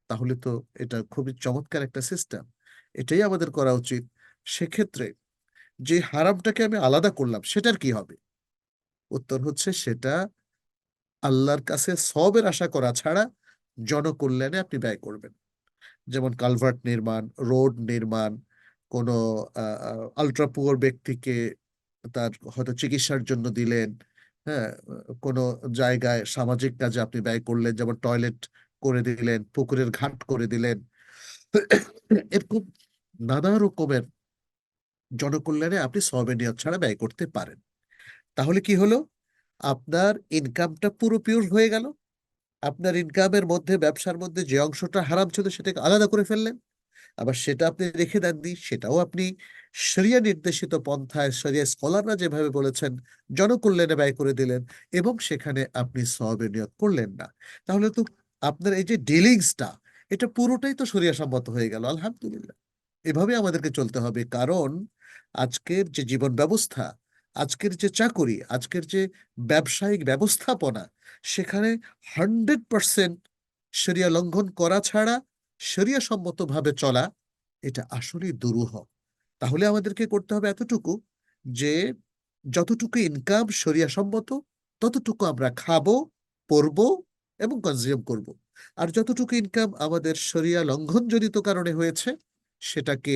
তাহলে তো এটা খুবই চমৎকার একটা সিস্টেম। এটাই আমাদের করা উচিত। সেক্ষেত্রে যে হারামটাকে আমি আলাদা করলাম সেটার কি হবে? উত্তর হচ্ছে সেটা আল্লাহর কাছে সওয়াবের আশা করা ছাড়া জনকল্যাণে আপনি ব্যয় করবেন। যেমন কালভার্ট নির্মাণ, রোড নির্মাণ, কোনো আলট্রা পুয়ার ব্যক্তিকে তার হয়তো চিকিৎসার জন্য দিলেন, হ্যাঁ, কোনো জায়গায় সামাজিক কাজে আপনি ব্যয় করলেন, যেমন টয়লেট করে দিলেন, পুকুরের ঘাট করে দিলেন। এরকম নানা রকমের জনকল্যাণে আপনি সওয়াবের নিয়ত ছাড়া ব্যয় করতে পারেন। তাহলে কি হলো? আপনার ইনকামটা পুরো পিওর হয়ে গেল। আপনার ইনকামের মধ্যে, ব্যবসার মধ্যে যে অংশটা হারাম ছিল সেটাকে আলাদা করে ফেললেন। আবার সেটা আপনি রেখে দেননি, সেটাও আপনি শরিয়া নির্দেশিত পন্থায়, শরিয়া স্কলাররা যেভাবে বলেছেন, জনকল্যাণে ব্যয় করে দিলেন এবং সেখানে আপনি সওয়াবের নিয়ত করলেন না। তাহলে তো আপনার এই যে ডিলিংসটা, এটা পুরোটাই তো শরিয়া সম্মত হয়ে গেল, আলহামদুলিল্লাহ। এভাবে আমাদেরকে চলতে হবে। কারণ আজকের যে জীবন ব্যবস্থা, আজকের যে চাকুরি, আজকের যে ব্যবসায়িক ব্যবস্থাপনা, সেখানে 100% শরিয়া লঙ্ঘন করা ছাড়া শরিয়া সম্মতভাবে চলা এটা আসলেই দুরূহ। তাহলে আমাদেরকে করতে হবে এতটুকু, যে যতটুকু ইনকাম শরিয়া সম্মত ততটুকু আমরা খাবো, পরবো এবং কনজিউম করব। আর যতটুকু ইনকাম আমাদের শরিয়া লঙ্ঘন জনিত কারণে হয়েছে, সেটাকে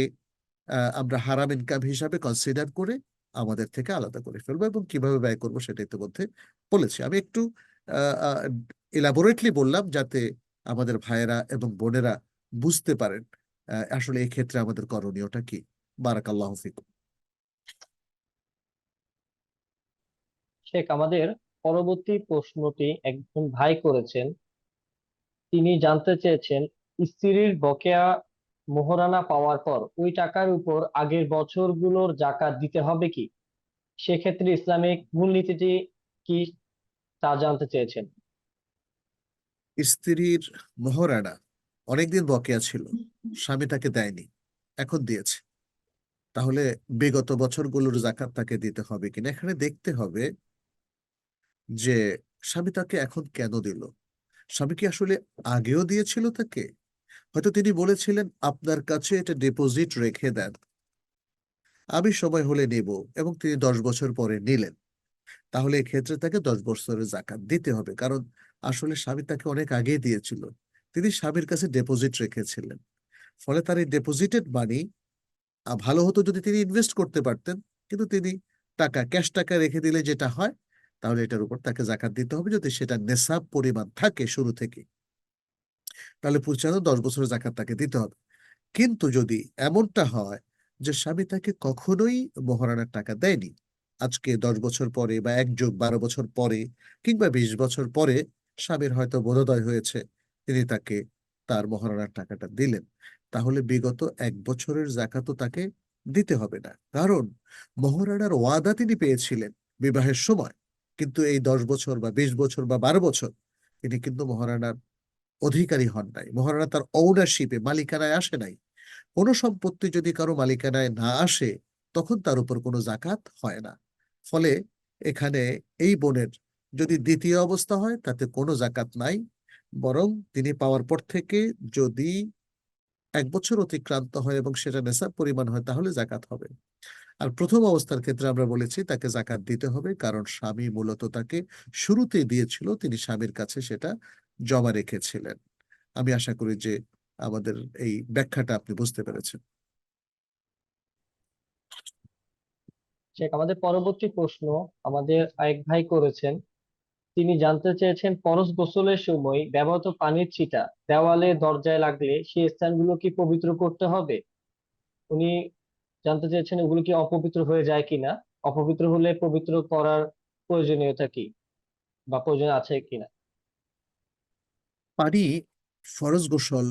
আমরা হারাম ইনকাম হিসাবে কনসিডার করে আমাদের থেকে আলাদা করে ফেলবো এবং কিভাবে ব্যয় করবো সেটা ইতিমধ্যে বলেছি। আমি একটু এলাবোরেটলি বললাম যাতে আমাদের ভাইয়েরা এবং বোনেরা বুঝতে পারেন আসলে এই ক্ষেত্রে আমাদের করণীয়টা কি। বারাকাল্লাহু ফিকুম। শেখ, আমাদের পরবর্তী প্রশ্নটি একজন ভাই করেছেন। তিনি জানতে চেয়েছেন, স্ত্রীর বকেয়া মোহরানা পাওয়ার পর ওই টাকার উপর আগের বছরগুলোর জাকাত দিতে হবে কি? সেক্ষেত্রে ইসলামিক মূলনীতিটি কি তা জানতে চেয়েছেন। স্ত্রীর মোহরানা অনেকদিন বকেয়া ছিল, স্বামী তাকে দেয়নি, এখন দিয়েছে, তাহলে বিগত বছরগুলোর জাকাত তাকে দিতে হবে কিনা। এখানে দেখতে হবে যে স্বামী তাকে এখন কেন দিল। স্বামী কি আসলে আগেও দিয়েছিল তাকে? হয়তো তিনি বলেছিলেন আপনার কাছে এটা ডিপোজিট রেখে দেন, আমি সময় হলে নেব, এবং তিনি 10 বছর পরে নিলেন। তাহলে এক্ষেত্রে তাকে 10 বছরের জাকাত দিতে হবে, কারণ আসলে স্বামী তাকে অনেক আগে দিয়েছিল, তিনি স্বামীর কাছে ডিপোজিট রেখেছিলেন। ফলে তার এই ডিপোজিটেড মানি, ভালো হতো যদি তিনি ইনভেস্ট করতে পারতেন, কিন্তু তিনি টাকা, ক্যাশ টাকা রেখে দিলে যেটা হয়, তাহলে এটার উপর তাকে জাকাত দিতে হবে যদি সেটা নেশাব পরিমাণ থাকে শুরু থেকে, তাহলে পরিচালনা 10 বছরের জাকাত তাকে দিতে হবে। কিন্তু যদি এমনটা হয় যে স্বামী তাকে কখনোই মহারানার টাকা দেয়নি, আজকে 10 বছর পরে বা 1+12 বছর পরে কিংবা 20 বছর পরে স্বামীর হয়তো বোধোদয় হয়েছে, তিনি তাকে তার মহারানার টাকাটা দিলেন, তাহলে বিগত 1 বছরের জাকাতও তাকে দিতে হবে না, কারণ মহারানার ওয়াদা তিনি পেয়েছিলেন বিবাহের সময়। কিন্তু এই 10 বছর বা 20 বছর বা 12 বছর তিনি কিন্তু মহারানার অধিকারী হন নাই, মহারানা তার ওনারশিপে, মালিকানায় আসে নাই। কোনো সম্পত্তি যদি কারো মালিকানায় না আসে, তখন তার উপর কোনো জাকাত হয় না। ফলে এখানে এই বোনের যদি দ্বিতীয় অবস্থা হয়, তাতে কোনো জাকাত নাই, বরং তিনি পাওয়ার পর থেকে যদি 1 বছর অতিক্রান্ত হয় এবং সেটা নেশাব পরিমাণ হয়, তাহলে জাকাত হবে। আর প্রথম অবস্থার ক্ষেত্রে আমরা বলেছি তাকে জাকাত দিতে হবে, কারণ স্বামী মূলত তাকে শুরুতেই দিয়েছিল, তিনি স্বামীর কাছে সেটা জমা রেখেছিলেন। আমি আশা করি যে আমাদের এই ব্যাখ্যাটা আপনি বুঝতে পেরেছেন। শেখ, আমাদের পরবর্তী প্রশ্ন আমাদের আরেক ভাই করেছেন। তিনি জানতে চেয়েছেন ফরজ গোসলের সময় ব্যবহৃত পানির ছিটা দেওয়ালে দরজায় লাগলে সেই স্থানগুলো কি পবিত্র করতে হবে? উনি জানতে চেয়েছেন ওগুলো কি অপবিত্র হয়ে যায় কিনা, অপবিত্র হলে পবিত্র করার প্রয়োজনীয়তা কি বা প্রয়োজন আছে কিনা। পানি, ফরজ গোসল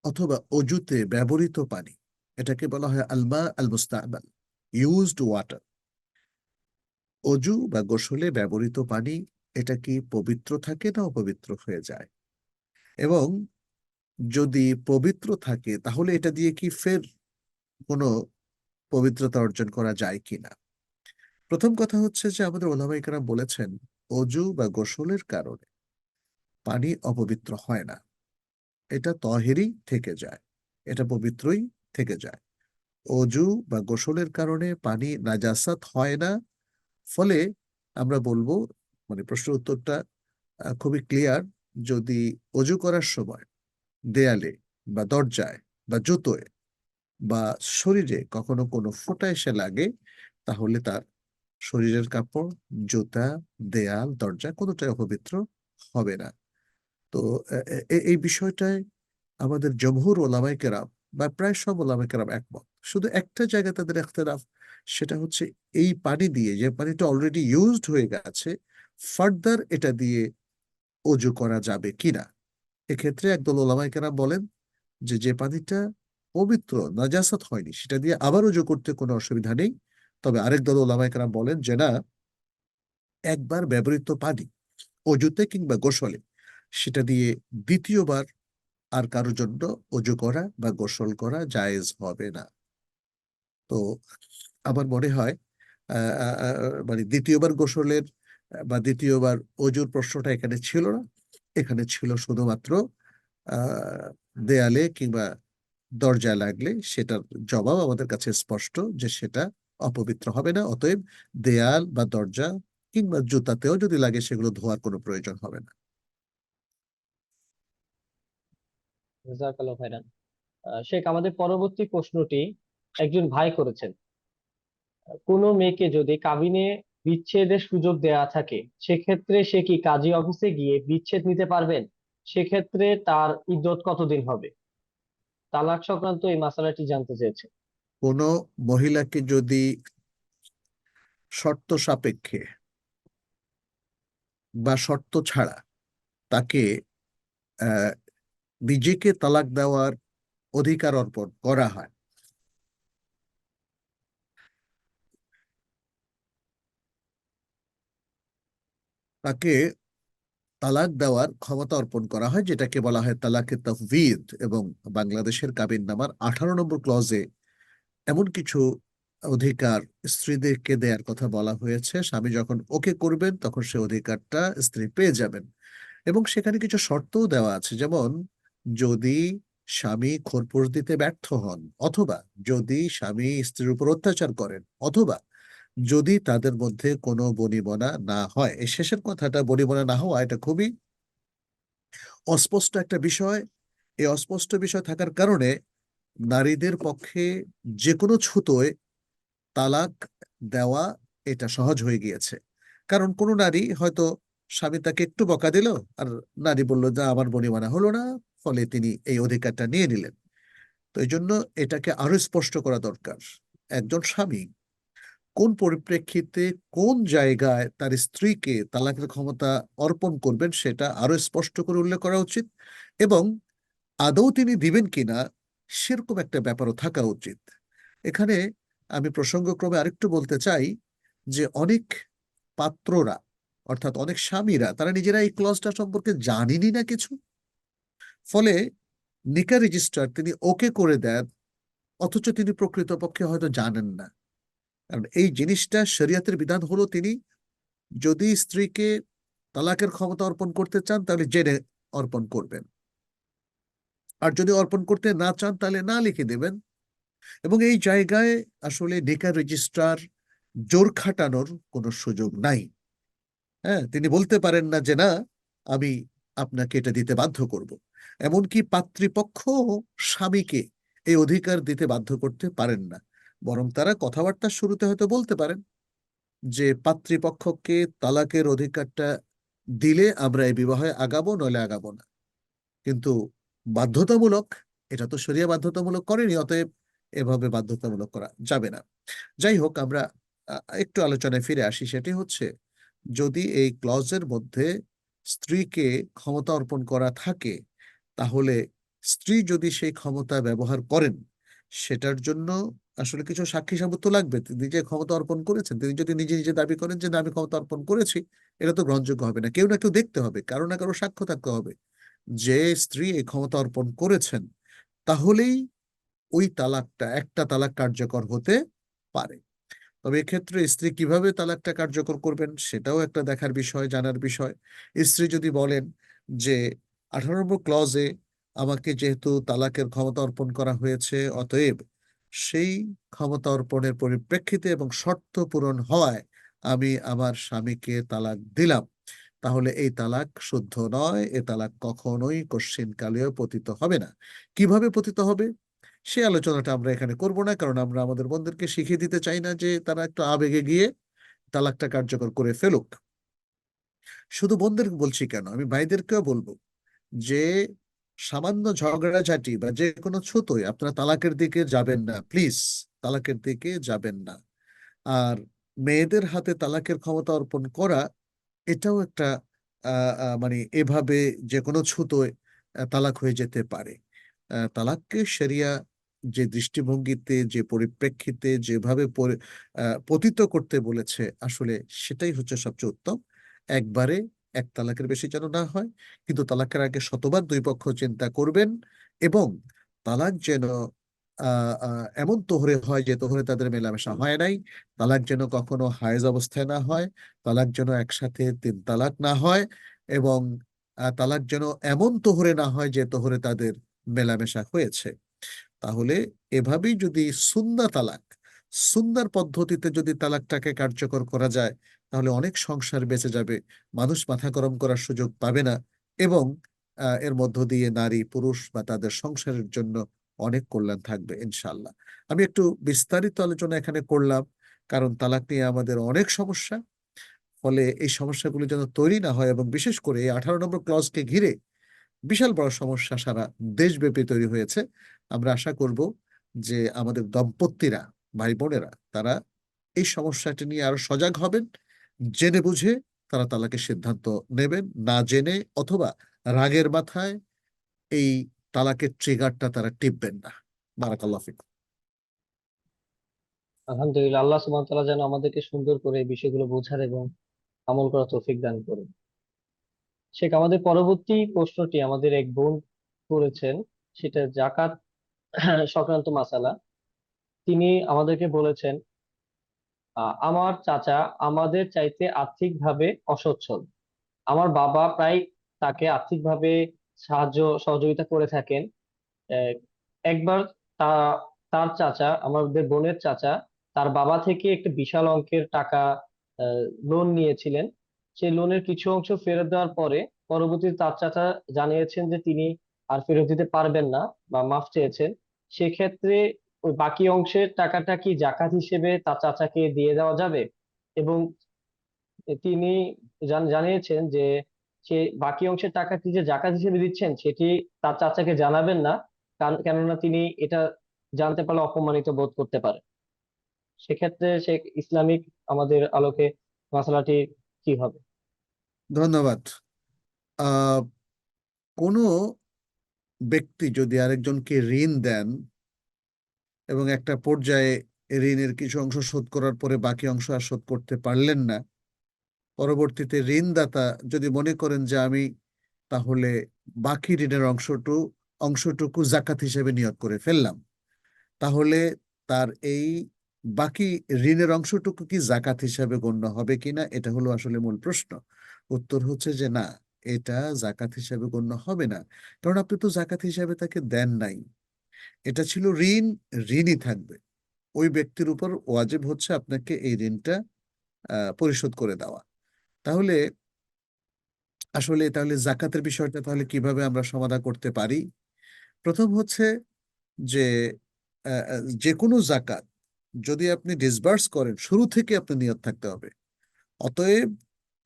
অথবা অজুতে ব্যবহৃত পানি, এটাকে বলা হয় আলমা আল মুস্তামাল, ইউজড ওয়াটার। অজু বা গোসলে ব্যবহৃত পানি, এটা কি পবিত্র থাকে না অপবিত্র হয়ে যায়? এবং যদি পবিত্র থাকে, তাহলে এটা দিয়ে কি ফের কোনো পবিত্রতা অর্জন করা যায় কিনা। প্রথম কথা হচ্ছে যে আমাদের ওলামায়ে কেরাম বলেছেন, অজু বা গোসলের কারণে পানি অপবিত্র হয় না, এটা তহেরই থেকে যায়, এটা পবিত্রই থেকে যায়। অজু বা গোসলের কারণে পানি নাজাসাত হয় না। ফলে আমরা বলবো, মানে প্রশ্নের উত্তরটা খুবই ক্লিয়ার, যদি অজু করার সময় দেয়ালে বা দরজায় বা জুতোয় বা শরীরে কখনো কোনো ফোঁটা এসে লাগে, তাহলে তার শরীরের কাপড়, জুতা, দেয়াল, দরজা কোনোটাই অপবিত্র হবে না। তো এই বিষয়টায় আমাদের জমহুর ওলামায়ে কেরাম বা প্রায় সব ওলামায়ে কেরাম একমত। শুধু একটা জায়গায় তাদের ইখতিলাফ, সেটা হচ্ছে এই পানি দিয়ে, যে পানিটা অলরেডি ইউজড হয়ে গেছে, ফার্দার এটা দিয়ে অজু করা যাবে কিনা। এক্ষেত্রে একদল ওলামায়ে কেরাম বলেন যে যে পানিটা পবিত্র, নাজাসাত হয়নি, সেটা দিয়ে আবার অজু করতে কোনো অসুবিধা নেই। তবে আরেক দল ওলামায়ে কেরাম বলেন যে না, একবার ব্যবহৃত পানি অজুতে কিংবা গোসলে, সেটা দিয়ে দ্বিতীয়বার আর কারোর জন্য অজু করা বা গোসল করা জায়েজ হবে না। তো আমার মনে হয় মানে দ্বিতীয়বার গোসলের বা দ্বিতীয়বার অজুর প্রশ্নটা এখানে ছিল না, এখানে ছিল শুধুমাত্র আহ দেয়ালে কিংবা দরজায় লাগলে সেটার জবাব আমাদের কাছে স্পষ্ট যে সেটা অপবিত্র হবে না। অতএব দেয়াল বা দরজা কিংবা জুতাতেও যদি লাগে, সেগুলো ধোয়ার কোনো প্রয়োজন হবে না। জাযাকাল্লাহু খাইরান। শেখ, আমাদের পরবর্তী প্রশ্নটি একজন ভাই করেছেন। কোনো মেয়েকে যদি কাবিনে বিচ্ছেদের সুযোগ দেয়া থাকে, সেক্ষেত্রে সে কি কাজী অফিসে গিয়ে বিচ্ছেদ নিতে পারবেন? সেক্ষেত্রে তার ইদ্যত কতদিন হবে? তালাক সংক্রান্ত এই মাসালাটি জানতে চেয়েছে। কোনো মহিলাকে যদি শর্ত সাপেক্ষে বা শর্ত ছাড়া তাকে আহ, নিজেকে তালাক দেওয়ার অধিকার অর্পণ করা হয়, তাকে তালাক দেওয়ার ক্ষমতা অর্পণ করা হয়, যেটাকে বলা হয় তালাকে তাফওয়িদ। এবং বাংলাদেশের কাবিননামার 18 নম্বর ক্লজে এমন কিছু অধিকার স্ত্রীদেরকে দেওয়ার কথা বলা হয়েছে। স্বামী যখন ওকে করবেন তখন সে অধিকারটা স্ত্রী পেয়ে যাবেন। এবং সেখানে কিছু শর্তও দেওয়া আছে, যেমন যদি স্বামী খোরপোশ দিতে ব্যর্থ হন, অথবা যদি স্বামী স্ত্রীর উপর অত্যাচার করেন, অথবা যদি তাদের মধ্যে কোনো বনিবনা না হয়। এই শেষের কথাটা, বনিবনা না হওয়া, এটা খুবই অস্পষ্ট একটা বিষয়। এই অস্পষ্ট বিষয় থাকার কারণে নারীদের পক্ষে যে কোনো ছুতোয় তালাক দেওয়া এটা সহজ হয়ে গিয়েছে। কারণ কোনো নারী হয়তো, স্বামী তাকে একটু বকা দিল, আর নারী বলল যে আমার বনিবনা হলো না, ফলে তিনি এই অধিকারটা নিয়ে নিলেন। তো এই জন্য এটাকে আরো স্পষ্ট করা দরকার। একজন স্বামী কোন পরিপ্রেক্ষিতে, কোন জায়গায় তার স্ত্রীকে তালাকের ক্ষমতা অর্পণ করবেন সেটা আরো স্পষ্ট করে উল্লেখ করা উচিত। এবং আদৌ তিনি দিবেন কিনা সেরকম একটা ব্যাপারও থাকা উচিত। এখানে আমি প্রসঙ্গক্রমে আরেকটু বলতে চাই যে অনেক পাত্ররা, অর্থাৎ অনেক স্বামীরা, তারা নিজেরা এই ক্লজটা সম্পর্কে জানেনই না কিছু। ফলে নিকা রেজিস্ট্রার তিনি ওকে করে দেন, অথচ তিনি প্রকৃতপক্ষে হয়তো জানেন না। কারণ এই জিনিসটা শরিয়তের বিধান হলো, তিনি যদি স্ত্রীকে তালাকের ক্ষমতা অর্পণ করতে চান তাহলে জেনে অর্পণ করবেন, আর যদি অর্পণ করতে না চান তাহলে না লিখে দেবেন। এবং এই জায়গায় আসলে নিকা রেজিস্ট্রার জোর খাটানোর কোনো সুযোগ নাই। হ্যাঁ, তিনি বলতে পারেন না যে না, আমি আপনাকে এটা দিতে বাধ্য করব। এমনকি পাত্রীপক্ষ স্বামীকে এই অধিকার দিতে বাধ্য করতে পারেন না। বরং তারা কথাবার্তার শুরুতে হয়তো বলতে পারেন যে পাত্রীপক্ষকে তালাকের অধিকারটা দিলে আমরা এই বিবাহে আগাবো, নইলে আগাবো না। কিন্তু বাধ্যতামূলক, এটা তো শরিয়া বাধ্যতামূলক করেনি, অতএব এভাবে বাধ্যতামূলক করা যাবে না। যাই হোক, আমরা একটু আলোচনায় ফিরে আসি। সেটি হচ্ছে, যদি এই ক্লজের মধ্যে স্ত্রীকে ক্ষমতা অর্পণ করা থাকে, তাহলে স্ত্রী যদি সেই ক্ষমতা ব্যবহার করেন, সেটার জন্য আসলে কিছু সাক্ষী সামর্থ্য লাগবে। তিনি যে ক্ষমতা অর্পণ করেছেন, তিনি যদি নিজে নিজে দাবি করেন যে না আমি ক্ষমতা অর্পণ করেছি, এটা তো গ্রহণযোগ্য হবে না। কেউ না কেউ দেখতে হবে, কারো না কারো সাক্ষ্য থাকতে হবে যে স্ত্রী এই ক্ষমতা অর্পণ করেছেন। তাহলেই ওই তালাকটা, একটা তালাক কার্যকর হতে পারে। তবে এক্ষেত্রে স্ত্রী কিভাবে তালাকটা কার্যকর করবেন সেটাও একটা দেখার বিষয়, জানার বিষয়। স্ত্রী যদি বলেন যে 18 নম্বর ক্লজে আমাকে যেহেতু তালাকের ক্ষমতা অর্পণ করা হয়েছে, অতএব সেই ক্ষমতা অর্পণের পরিপ্রেক্ষিতে এবং শর্ত পূরণ হওয়ায় আমি আমার স্বামীকে তালাক দিলাম, তাহলে এই তালাক শুদ্ধ নয়। এ তালাক কখনোই কশ্চিনকালেও পতিত হবে না। কিভাবে পতিত হবে সে আলোচনাটা আমরা এখানে করব না, কারণ আমরা আমাদের বোনদেরকে শিখিয়ে দিতে চাই না যে তারা একটু আবেগে গিয়ে তালাকটা কার্যকর করে ফেলুক। শুধু বোনদের বলছি কেন, আমি ভাইদেরকেও বলবো যে সামান্য ঝগড়াঝাটি বা যে কোনো ছোটই আপনারা তালাকের দিকে যাবেন না, প্লিজ। তালাকের দিকে যাবেন না। আর মেয়েদের হাতে তালাকের ক্ষমতা অর্পণ করা, এটাও একটা মানে এভাবে যে কোনো ছুতোয় তালাক হয়ে যেতে পারে। তালাককে শরিয়া যে দৃষ্টিভঙ্গিতে, যে পরিপ্রেক্ষিতে, যেভাবে পতিত করতে বলেছে, আসলে সেটাই হচ্ছে সবচেয়ে উত্তম। একবারে এক তালাকের বেশি যেন না হয়, কিন্তু তালাকের আগে শতবার দুই পক্ষ চিন্তা করবেন। এবং তালাক যেন এমন তোহরে হয় যে তোহরে তাদের মেলামেশা হয় নাই। তালাক যেন কখনো হায়েজ অবস্থায় না হয়। তালাক যেন একসাথে তিন তালাক না হয়। এবং তালাক যেন এমন তোহরে না হয় যে তোহরে তাদের মেলামেশা হয়েছে। তাহলে এভাবেই যদি সুন্নাহ তালাক, সুন্নাহর পদ্ধতিতে যদি তালাকটাকে কার্যকর করা যায়, তাহলে অনেক সংসার বেঁচে যাবে। মানুষ মাথা গরম করার সুযোগ পাবে না। এবং এর মধ্য দিয়ে নারী পুরুষ বা তাদের সংসারের জন্য অনেক কল্যাণ থাকবে ইনশাল্লাহ। আমি একটু বিস্তারিত আলোচনা এখানে করলাম, কারণ তালাক নিয়ে আমাদের অনেক সমস্যা। ফলে এই সমস্যাগুলো যেন তৈরি না হয়, এবং বিশেষ করে এই 18 নম্বর ক্লজকে ঘিরে বিশাল বড় সমস্যা সারা দেশব্যাপী তৈরি হয়েছে। আমরা আশা করব যে আমাদের দম্পতিরা, ভাই বোনেরা, তারা এই সমস্যাটি নিয়ে আরো সজাগ হবেন। জেনে বুঝে তারা তালাকের সিদ্ধান্ত নেবেন, না জেনে অথবা রাগের মাথায় এই তালাকের ট্রিগারটা তারা টিপবেন না। বারাকাল্লাহ ফিক। আলহামদুলিল্লাহ, আল্লাহ সুবহানাহু ওয়া তাআলা যেন আমাদেরকে সুন্দর করে এই বিষয়গুলো বোঝার এবং আমল করার তৌফিক দান করুন। শেখ, আমাদের পরবর্তী প্রশ্নটি আমাদের এক বোন করেছেন, সেটা জাকাত সংক্রান্ত মাসালা। তিনি আমাদেরকে বলেছেন, আমার চাচা আমাদের চাইতে আর্থিকভাবে অসচ্ছল। আমার বাবা প্রায় তাকে আর্থিকভাবে সাহায্য সহযোগিতা করে থাকেন। আহ, একবার তা তার চাচা, আমাদের বোনের চাচা, তার বাবা থেকে একটা বিশাল অঙ্কের টাকা লোন নিয়েছিলেন। সেই লোনের কিছু অংশ ফেরত দেওয়ার পরে পরবর্তীতে তার চাচা জানিয়েছেন যে তিনি আর ফেরত দিতে পারবেন না বা মাফ চেয়েছেন। সেক্ষেত্রে ওই বাকি অংশের টাকাটা কি জাকাত হিসেবে তার চাচাকে দিয়ে দেওয়া যাবে? এবং তিনি জানিয়েছেন যে সে বাকি অংশের টাকাটি যে জাকাত হিসেবে দিচ্ছেন সেটি তার চাচাকে জানাবেন না, কারণ কেননা তিনি এটা জানতে পারলে অপমানিত বোধ করতে পারে। সেক্ষেত্রে সে ইসলামিক আমাদের আলোকে মশলাটি কি হবে? ধন্যবাদ। আহ কোনো ব্যক্তি যদি আরেকজনকে ঋণ দেন এবং একটা পর্যায়ে ঋণের কিছু অংশ শোধ করার পরে বাকি অংশ আর শোধ করতে পারলেন না, পরবর্তীতে ঋণদাতা যদি মনে করেন যে আমি তাহলে বাকি ঋণের অংশটুকু জাকাত হিসেবে নিয়ত করে ফেললাম, তাহলে তার এই বাকি ঋণের অংশটুকু কি জাকাত হিসাবে গণ্য হবে কিনা, এটা হলো আসলে মূল প্রশ্ন। উত্তর হচ্ছে যে না, এটা জাকাত হিসাবে গণ্য হবে না। কারণ আপনি তো জাকাত হিসাবে তাকে দেন নাই, এটা ছিল ঋণ, ঋণই থাকবে। ওই ব্যক্তির উপর ওয়াজিব হচ্ছে আপনাকে এই ঋণটা পরিশোধ করে দেওয়া। তাহলে তাহলে জাকাতের বিষয়টা তাহলে কিভাবে আমরা সমাধান করতে পারি? প্রথম হচ্ছে যে যে কোনো জাকাত যদি আপনি ডিসবার্স করেন, শুরু থেকে আপনি নিয়ত থাকতে হবে। অতএব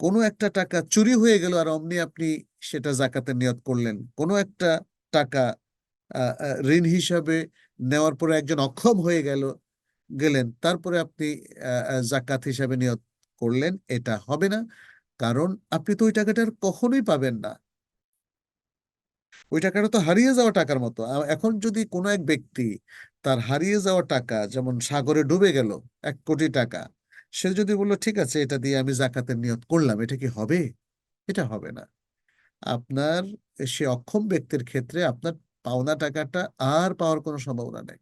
কোনো একটা টাকা চুরি হয়ে গেল আর অমনি আপনি সেটা জাকাতের নিয়ত করলেন, কোনো একটা টাকা ঋণ হিসাবে নেওয়ার পরে একজন অক্ষম হয়ে গেলেন, তারপরে আপনি জাকাত হিসাবে নিয়ত করলেন, এটা হবে না। কারণ আপনি তো ওই টাকাটা আর কখনোই পাবেন না। ওই টাকাটা তো হারিয়ে যাওয়া টাকার মতো। এখন যদি কোনো এক ব্যক্তি তার হারিয়ে যাওয়া টাকা, যেমন সাগরে ডুবে গেল 1 কোটি টাকা, সে যদি বললো ঠিক আছে এটা দিয়ে আমি জাকাতের নিয়ত করলাম, এটা কি হবে? এটা হবে না। আপনার সে অক্ষম ব্যক্তির ক্ষেত্রে আপনার পাওনা টাকাটা আর পাওয়ার কোনো সম্ভাবনা নেই।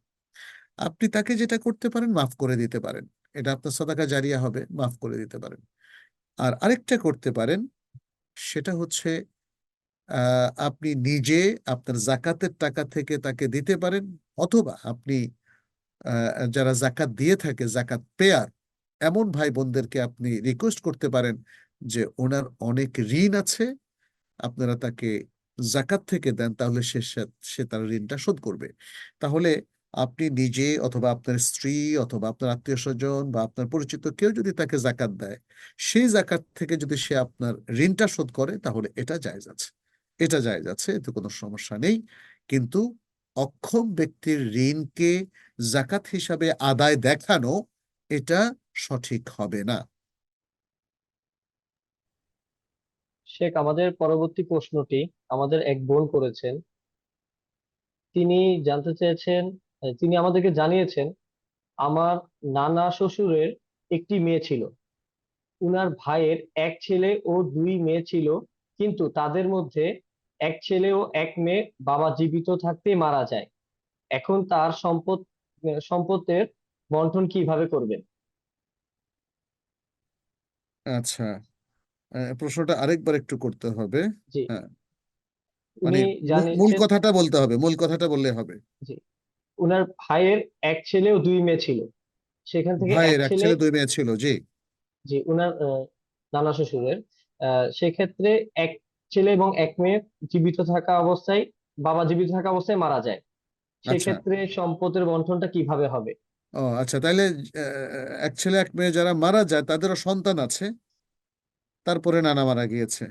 আপনি তাকে যেটা করতে পারেন, মাফ করে দিতে পারেন। এটা আপনার সাদাকা জারিয়া হবে, মাফ করে দিতে পারেন। আর আরেকটা করতে পারেন, সেটা হচ্ছে আপনি নিজে আপনার জাকাতের টাকা থেকে তাকে দিতে পারেন, অথবা আপনি যারা জাকাত দিয়ে থাকে, জাকাত পেয়ার, এমন ভাই বোনদেরকে আপনি রিকোয়েস্ট করতে পারেন যে ওনার অনেক ঋণ আছে, আপনারা তাকে জাকাত থেকে দেন, তাহলে সে তার ঋণটা শোধ করবে। তাহলে আপনি নিজে অথবা আপনার স্ত্রী অথবা আপনার আত্মীয় স্বজন বা আপনার পরিচিত কেউ যদি তাকে জাকাত দেয়, সেই জাকাত থেকে যদি সে আপনার ঋণটা শোধ করে, তাহলে এটা জায়েজ আছে। এটা জায়েজ আছে, এতে কোনো সমস্যা নেই। কিন্তু অক্ষম ব্যক্তির ঋণকে জাকাত হিসাবে আদায় দেখানো, এটা সঠিক হবে না। শেখ, আমাদের পরবর্তী প্রশ্নটি আমাদের এক বোন করেছেন। তিনি জানতে চেয়েছেন, তিনি আমাদেরকে জানিয়েছেন, আমার নানা শ্বশুরের একটি মেয়ে ছিল। উনার ভাইয়ের এক ছেলে ও দুই মেয়ে ছিল, কিন্তু তাদের মধ্যে এক ছেলে ও এক মেয়ে বাবা জীবিত থাকতে মারা যায়। এখন তার সম্পদের বন্টন কিভাবে করবেন? আচ্ছা, প্রশ্নটা আরেকবার একটু করতে হবে। জি। হ্যাঁ, মানে উনি মূল জানিয়েছেন, কথাটা বলতে হবে, মূল কথাটা বললে হবে। জি, উনার ভাইয়ের এক ছেলে ও দুই মেয়ে ছিল। সেখান থেকে এক ভাইয়ের এক ছেলে, ছেলে দুই মেয়ে ছিল, জি। জি, উনার নানা শ্বশুরের, সেক্ষেত্রে এক ছেলে এবং এক মেয়ে জীবিত থাকা অবস্থায়, বাবা জীবিত থাকা অবস্থায় মারা যায়। আচ্ছা। সেক্ষেত্রে সম্পদের বন্টনটা কিভাবে হবে? ও আচ্ছা, তাইলে এক ছেলে এক মেয়ে যারা মারা যায় তাদেরও সন্তান আছে, তারপরে নানা মারা গিয়েছে।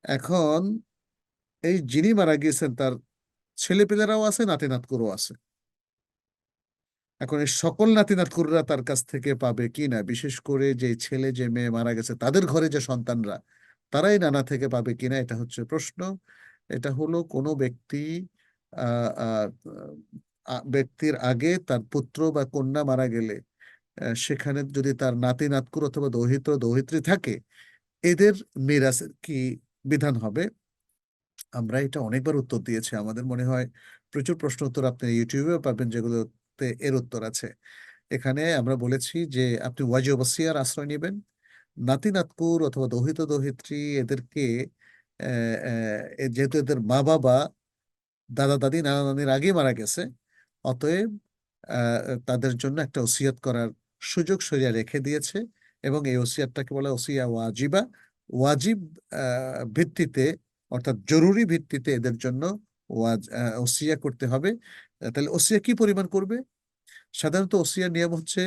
এখন এই যিনি মারা গিয়েছেন তার ছেলেপেলেরাও আছে, নাতি নাতকুরও আছে। এখন এই সকল নাতি নাতকুররা তার কাছ থেকে পাবে কি না, বিশেষ করে যে ছেলে যে মেয়ে মারা গেছে তাদের ঘরে যে সন্তানরা, তারাই নানা থেকে পাবে কিনা, এটা হচ্ছে প্রশ্ন। এটা হলো কোনো ব্যক্তি আহ আহ ব্যক্তির আগে তার পুত্র বা কন্যা মারা গেলে, সেখানে যদি তার নাতি নাতকুর অথবা দৌহিত্র দৌহিত্রী থাকে, এদের মিরাসের কি বিধান হবে। আমরা এটা অনেকবার উত্তর দিয়েছি, আমাদের মনে হয় প্রচুর প্রশ্ন উত্তর আপনি ইউটিউবেও পাবেন যেগুলোতে এর উত্তর আছে। এখানে আমরা বলেছি যে আপনি ওয়াজিব ওয়াসিয়ার আশ্রয় নেবেন, নাতি নাতকুর অথবা দহিত দহিত্রী এদেরকে যেহেতু এদের মা বাবা দাদা দাদি নানা নানির আগে মারা গেছে, অতএব তাদের জন্য একটা ওসিয়ত করার সুযোগ শরিয়া রেখে দিয়েছে, এবং এই ওসিয়তটাকে বলে ওসিয়া ওয়াজিবা। ওয়াজিব ভিত্তিতে, অর্থাৎ জরুরি ভিত্তিতে এদের জন্য ওসিয়া করতে হবে। তাহলে ওসিয়া কি পরিমাণ করবে? সাধারণত ওসিয়ার নিয়ম হচ্ছে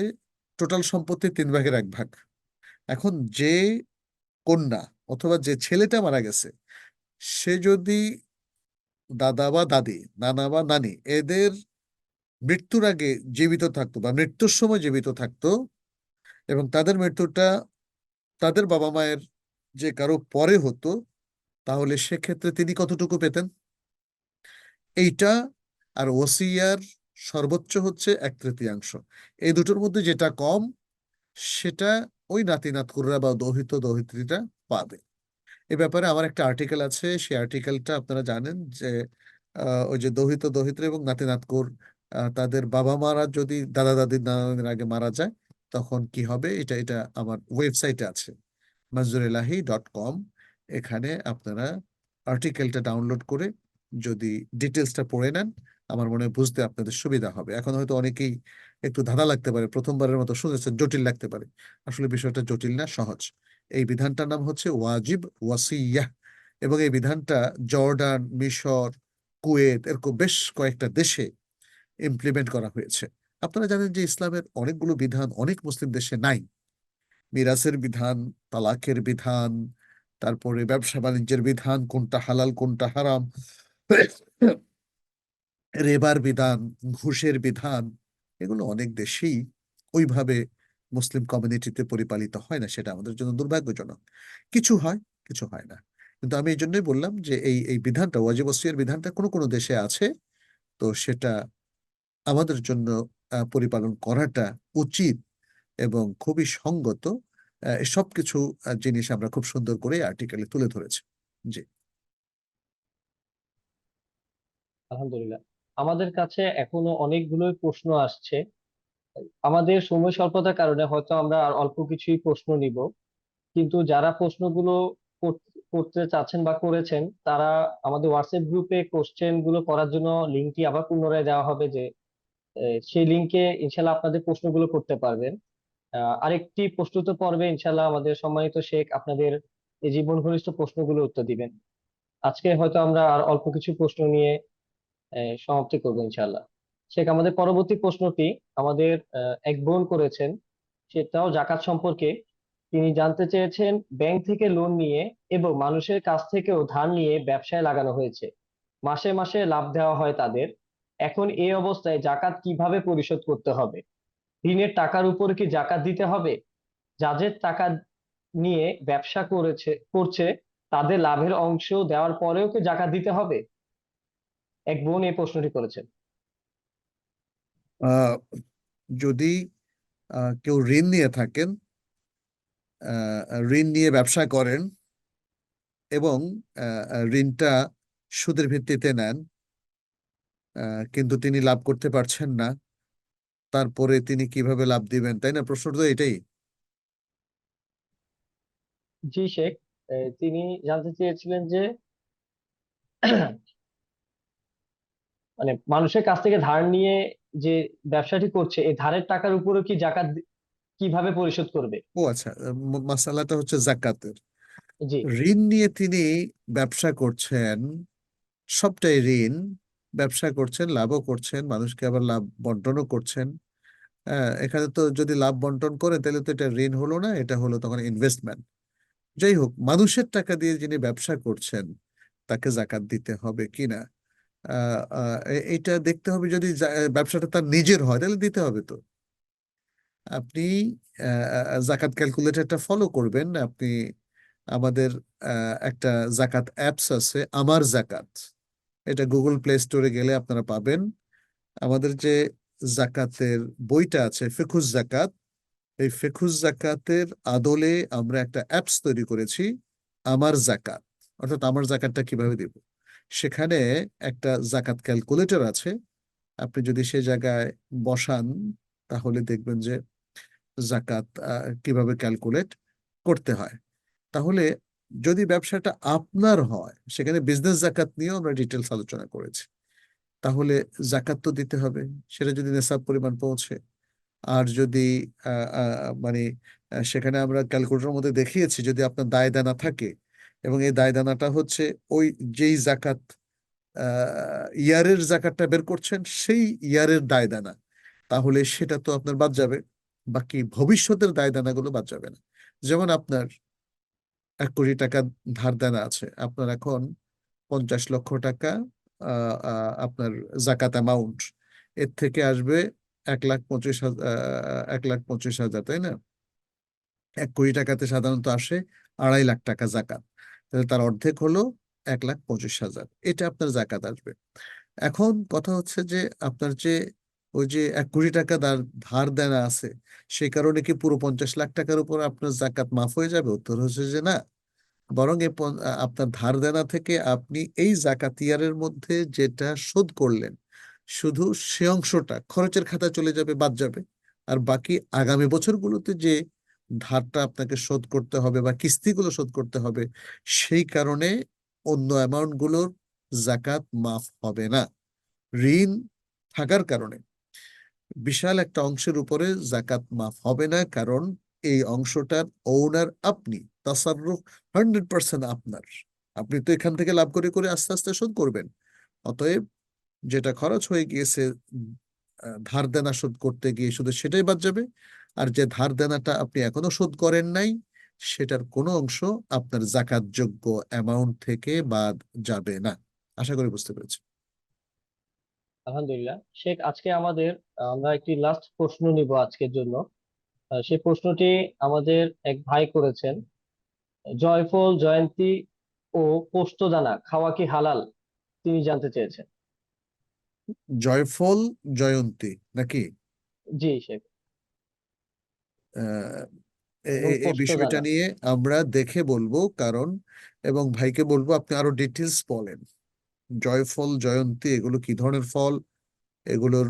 টোটাল সম্পত্তি 3 ভাগের 1 ভাগ। এখন যে কন্যা অথবা যে ছেলেটা মারা গেছে, সে যদি দাদা বা দাদি, নানা বা নানি এদের মৃত্যুর আগে জীবিত থাকতো বা মৃত্যুর সময় জীবিত থাকতো, এবং তাদের মৃত্যুটা তাদের বাবা মায়ের যে কারো পরে হতো, তাহলে সেক্ষেত্রে তিনি কতটুকু পেতেন এইটা। আর ওসিয়ার সর্বোচ্চ হচ্ছে 1/3। এই দুটোর মধ্যে যেটা কম সেটা ওই নাতি নাতকুররা বা দহিত দহিত্রীরা পাবে। এ ব্যাপারে আমার একটা আর্টিকেল আছে, সেই আর্টিকেলটা আপনারা জানেন যে ওই যে দহিত দহিত্রী এবং নাতি নাতকুর তাদের বাবা মারা যদি দাদা দাদির নানা নানির আগে মারা যায় তখন কি হবে, এটা এটা আমার ওয়েবসাইটে আছে, মাজরুল্লাহি.com। এখানে আপনারা আর্টিকেলটা ডাউনলোড করে যদি ডিটেলসটা পড়ে নেন, আমার মনে হয় বুঝতে আপনাদের সুবিধা হবে। এখন হয়তো অনেকেই একটু ধাঁধা লাগতে পারে, প্রথমবারের মতো শুনেছেন, জটিল লাগতে পারে। আসলে বিষয়টা জটিল না, সহজ। এই বিধানটার নাম হচ্ছে ওয়াজিব ওয়াসিয়াহ, এবং এই বিধানটা জর্ডান, মিশর, কুয়েত এরকম বেশ কয়েকটা দেশে ইমপ্লিমেন্ট করা হয়েছে। আপনারা জানেন যে ইসলামের অনেকগুলো বিধান অনেক মুসলিম দেশে নাই। মিরাসের বিধান, তালাকের বিধান, তারপরে ব্যবসা বাণিজ্যের বিধান, কোনটা হালাল কোনটা হারাম, রেবার বিধান, ঘুষের বিধান, এগুলো অনেক দেশেই ওইভাবে মুসলিম কমিউনিটিতে পরিপালিত হয় না। সেটা আমাদের জন্য দুর্ভাগ্যজনক। কিছু হয়, কিছু হয় না। কিন্তু আমি এই জন্যই বললাম যে এই এই বিধানটা, ওয়াজিব ওসিয়ার বিধানটা কোনো কোনো দেশে আছে, তো সেটা আমাদের জন্য পরিপালন করাটা উচিত এবং খুবই সঙ্গত। সব কিছু জিনিস আমরা খুব সুন্দর করে আর্টিকেলে তুলে ধরেছি। জি। আলহামদুলিল্লাহ। আমাদের কাছে এখনো অনেকগুলোই প্রশ্ন আসছে। আমাদের সময় স্বল্পতার কারণে হয়তো আমরা আর অল্প কিছুই প্রশ্ন নিব, কিন্তু যারা প্রশ্নগুলো করতে চাচ্ছেন বা করেছেন, তারা আমাদের হোয়াটসঅ্যাপ গ্রুপে কোশ্চেন গুলো করার জন্য লিঙ্কটি আবার পুনরায় দেওয়া হবে, যে সেই লিঙ্কে ইনশাল্লাহ আপনাদের প্রশ্নগুলো করতে পারবেন। আরেকটি প্রস্তুত পর্বে ইনশাল্লাহ আমাদের সম্মানিত শেখ আপনাদের এই জীবন ঘনিষ্ঠ প্রশ্নগুলো উত্তর দিবেন। আজকে হয়তো আমরা আর অল্প কিছু প্রশ্ন নিয়ে সমাপ্তি করবো ইনশাল্লাহ। শেখ, আমাদের পরবর্তী প্রশ্নটি আমাদের এক বোন করেছেন, সেটাও জাকাত সম্পর্কে। তিনি জানতে চেয়েছেন, ব্যাংক থেকে লোন নিয়ে এবং মানুষের কাছ থেকেও ধার নিয়ে ব্যবসায় লাগানো হয়েছে, মাসে মাসে লাভ দেওয়া হয় তাদের। এখন এই অবস্থায় জাকাত কিভাবে পরিশোধ করতে হবে? ঋণের টাকার উপর কি জাকাত দিতে হবে? যাদের টাকা নিয়ে ব্যবসা করছে তাদের লাভের অংশ দেওয়ার পরেও কি জাকাত দিতে হবে? এক বোন এই প্রশ্নটি করেছেন। আহ, যদি কেউ ঋণ নিয়ে থাকেন, ঋণ নিয়ে ব্যবসা করেন এবং ঋণটা সুদের ভিত্তিতে নেন, কিন্তু তিনি লাভ করতে পারছেন না, তারপরে তিনি কিভাবে লাভ দিবেন, তাই না? প্রশ্নটা তো এটাই। জি শেখ, তিনি জানতে চেয়েছিলেন যে মানে মানুষের কাছ থেকে ধার নিয়ে যে ব্যবসাটি করছে, এই ধারের টাকার উপরও কি জাকাত কিভাবে পরিশোধ করবে? ও আচ্ছা, মাসালাটা হচ্ছে জাকাতের। জি। ঋণ নিয়ে তিনি ব্যবসা করছেন, সবটাই ঋণ। ব্যবসা করছেন, লাভও করছেন, মানুষকে আবার লাভ বন্টনও করছেন। এখানে তো যদি লাভ বন্টন করেন তাহলে তো এটা ঋণ হলো না, এটা হলো তখন ইনভেস্টমেন্ট। যাই হোক, মানুষের টাকা দিয়ে যিনি ব্যবসা করছেন তাকে জাকাত দিতে হবে কিনা এইটা দেখতে হবে। যদি ব্যবসাটা তার নিজের হয় তাহলে দিতে হবে। তো আপনি জাকাত ক্যালকুলেটরটা ফলো করবেন। আপনি আমাদের একটা জাকাত অ্যাপস আছে, আমার জাকাত, এটা গুগল প্লে স্টোরে গেলে আপনারা পাবেন। আমাদের যে জাকাতের বইটা আছে ফিকুহ জাকাত, এই ফিকুহ জাকাতের আদলে আমরা একটা অ্যাপস তৈরি করেছি, আমার জাকাত। অর্থাৎ আমার জাকাতটা কিভাবে দিব। সেখানে একটা জাকাত ক্যালকুলেটর আছে, আপনি যদি সে জায়গায় বসান তাহলে দেখবেন যে জাকাত কিভাবে ক্যালকুলেট করতে হয়। তাহলে যদি ব্যবসাটা আপনার হয়, সেখানে বিজনেস জাকাত নিয়েও আমরা ডিটেলস আলোচনা করেছি, তাহলে জাকাত তো দিতে হবে, সেটা যদি নেশাব পরিমাণ পৌঁছে। আর যদি মানে সেখানে আমরা ক্যালকুলেটরের মধ্যে দেখিয়েছি যদি আপনার দায় দানা থাকে, এবং এই দায় দানাটা হচ্ছে ওই যেই জাকাত ইয়ারের জাকাতটা বের করছেন সেই ইয়ারের দায় দানা, তাহলে সেটা তো আপনার বাদ যাবে, বাকি ভবিষ্যতের দায় দানাগুলো বাদ যাবে না। যেমন আপনার 1 কোটি টাকা ধার দেনা আছে, আপনার এখন 50 লক্ষ টাকা আপনার জাকাত অ্যামাউন্ট, এর থেকে আসবে 1,25,000, 1,25,000, তাই না? 1 কোটি টাকাতে সাধারণত আসে 2.5 লাখ টাকা জাকাত, তাহলে তার অর্ধেক হলো 1,25,000, এটা আপনার জাকাত আসবে। এখন কথা হচ্ছে যে আপনার যে ওই যে 1 কোটি টাকা ধার দেনা আছে, সেই কারণে কি পুরো 50 লাখ টাকার উপর আপনার জাকাত মাফ হয়ে যাবে? উত্তর হচ্ছে যে না, বরং আপনার ধার দেনা থেকে আপনি এই জাকাত ইয়ারের মধ্যে যেটা শোধ করলেন, শুধু সে অংশটা খরচের খাতায় চলে যাবে, বাদ যাবে। আর বাকি আগামী বছরগুলোতে যে ধারটা আপনাকে শোধ করতে হবে বা কিস্তিগুলো শোধ করতে হবে, সেই কারণে অন্য অ্যামাউন্ট গুলোর জাকাত মাফ হবে না। ঋণ থাকার কারণে বিশাল একটা অংশের উপরে জাকাত মাফ হবে না, কারণ এই অংশটার ওনার আপনি, তাসাররুফ 100% আপনার। আপনি তো এখান থেকে লাভ করে করে আস্তে আস্তে শোধ করবেন। অতএব যেটা খরচ হয়ে গিয়েছে ধার দেনা শোধ করতে গিয়ে, শুধু সেটাই বাদ যাবে। আর যে ধার দেনাটা আপনি এখনো শোধ করেন নাই, সেটার কোনো অংশ আপনার জাকাত যোগ্য অ্যামাউন্ট থেকে বাদ যাবে না। আশা করি বুঝতে পেরেছি। আলহামদুলিল্লাহ শেখ, আজকে আমরা একটি লাস্ট প্রশ্ন নিব আজকের জন্য। সেই প্রশ্নটি আমাদের এক ভাই করেছেন। জয়ফল, জয়ন্তী ও পোস্তদানা খাওয়া কি হালাল, তিনি জানতে চেয়েছেন। জয়ফল, জয়ন্তী নাকি? জি শেখ। আহ, এবং এই বিষয়টা পোস্তদানা। নিয়ে আমরা দেখে বলবো, কারণ এবং ভাইকে বলবো আপনি আরো ডিটেলস বলেন। জয়ফল, জয়ন্তী এগুলো কি ধরনের ফল, এগুলোর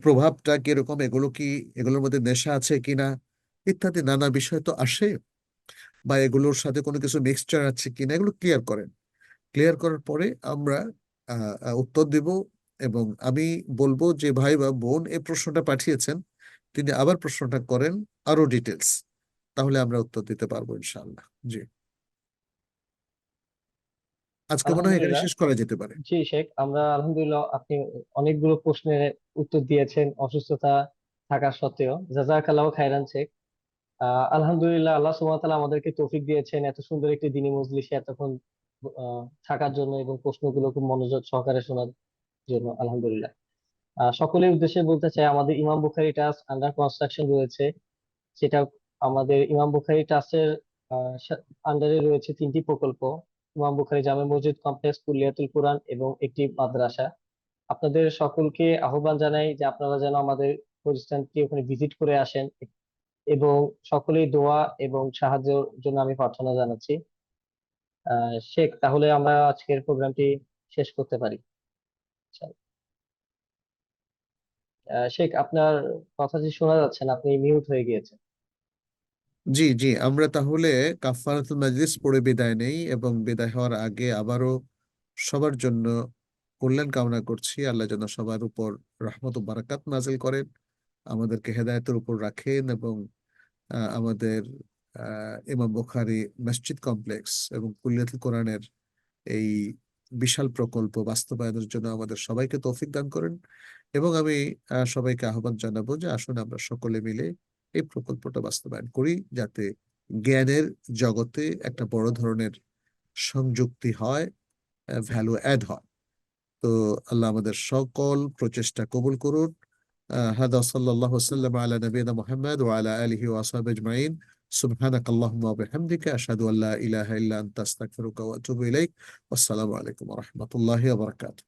প্রভাবটা কিরকম, এগুলো কি, এগুলোর মধ্যে নেশা আছে কিনা, ইত্যাদি নানা বিষয় তো আসে, বা এগুলোর সাথে কোনো কিছু মিক্সচার আছে কিনা, এগুলো ক্লিয়ার করেন। ক্লিয়ার করার পরে আমরা উত্তর দিব। এবং আমি বলবো যে ভাই বা বোন এই প্রশ্নটা পাঠিয়েছেন, তিনি আবার প্রশ্নটা করেন আরো ডিটেলস, তাহলে আমরা উত্তর দিতে পারবো ইনশাআল্লাহ। জি, আজকে মনে হয় এখানে আলহামদুলিল্লাহ। শেষ করা যেতে পারে। জি শেখ, আমরা আলহামদুলিল্লাহ, আপনি অনেকগুলো প্রশ্নের উত্তর দিয়েছেন অসুস্থতা থাকা সত্ত্বেও। জাযাকাল্লাহু খাইরান শেখ। আলহামদুলিল্লাহ, আল্লাহ সুবহানাহু ওয়া তাআলা আমাদেরকে তৌফিক দিয়েছেন এত সুন্দর একটি দ্বীনি মজলিসে এতক্ষণ থাকার জন্য এবং প্রশ্নগুলো খুব মনোযোগ সহকারে শোনার জন্য। আলহামদুলিল্লাহ। সকলের উদ্দেশ্যে বলতে চাই, আমাদের ইমাম বুখারী ট্রাস্ট আন্ডার কনস্ট্রাকশন রয়েছে। সেটা আমাদের ইমাম বুখারী ট্রাস্টের আন্ডারে রয়েছে 3টি প্রকল্প: ইমাম বুখারী জামে মসজিদ কমপ্লেক্স, কুলিয়াতুল কুরআন এবং একটি মাদ্রাসা। আপনাদের সকলকে আহ্বান জানাই যে আপনারা যেন আমাদের প্রতিষ্ঠানটি ওখানে ভিজিট করে আসেন, এবং সকলেই দোয়া এবং সাহায্যের জন্য আমি প্রার্থনা জানাচ্ছি। শেখ, তাহলে আমরা আজকের প্রোগ্রামটি শেষ করতে পারি। আচ্ছা। শেখ, আপনার কথা যে শোনা যাচ্ছে না, আপনি মিউট হয়ে গিয়েছেন। জি জি, আমরা তাহলে কাফারাতুল মাজলিস পড়ে বিদায় নেই, এবং বিদায় হওয়ার আগে আবারও সবার জন্য কল্যাণ কামনা করছি। আল্লাহ যেন সবার উপর রহমত ও বারাকাত নাজিল করেন, আমাদেরকে হেদায়েতের উপর রাখেন, এবং আমাদের ইমাম বুখারী মসজিদ কমপ্লেক্স এবং কুল্লিয়াতুল কোরআনের এই বিশাল প্রকল্প বাস্তবায়নের জন্য আমাদের সবাইকে তৌফিক দান করেন। এবং আমি সবাইকে আহ্বান জানাবো যে আসুন আমরা সকলে মিলে এই প্রকল্পটা বাস্তবায়ন করি, যাতে জ্ঞানের জগতে একটা বড় ধরনের সংযুক্তি হয়, ভ্যালু অ্যাড হয়। তো আল্লাহ আমাদের সকল প্রচেষ্টা কবুল করুন। هذا صلى الله وسلم على نبينا محمد وعلى آله وأصحابه أجمعين. سبحانك اللهم وبحمدك أشهد أن لا إله إلا أنت أستغفرك وأتوب إليك. والسلام عليكم ورحمة الله وبركاته.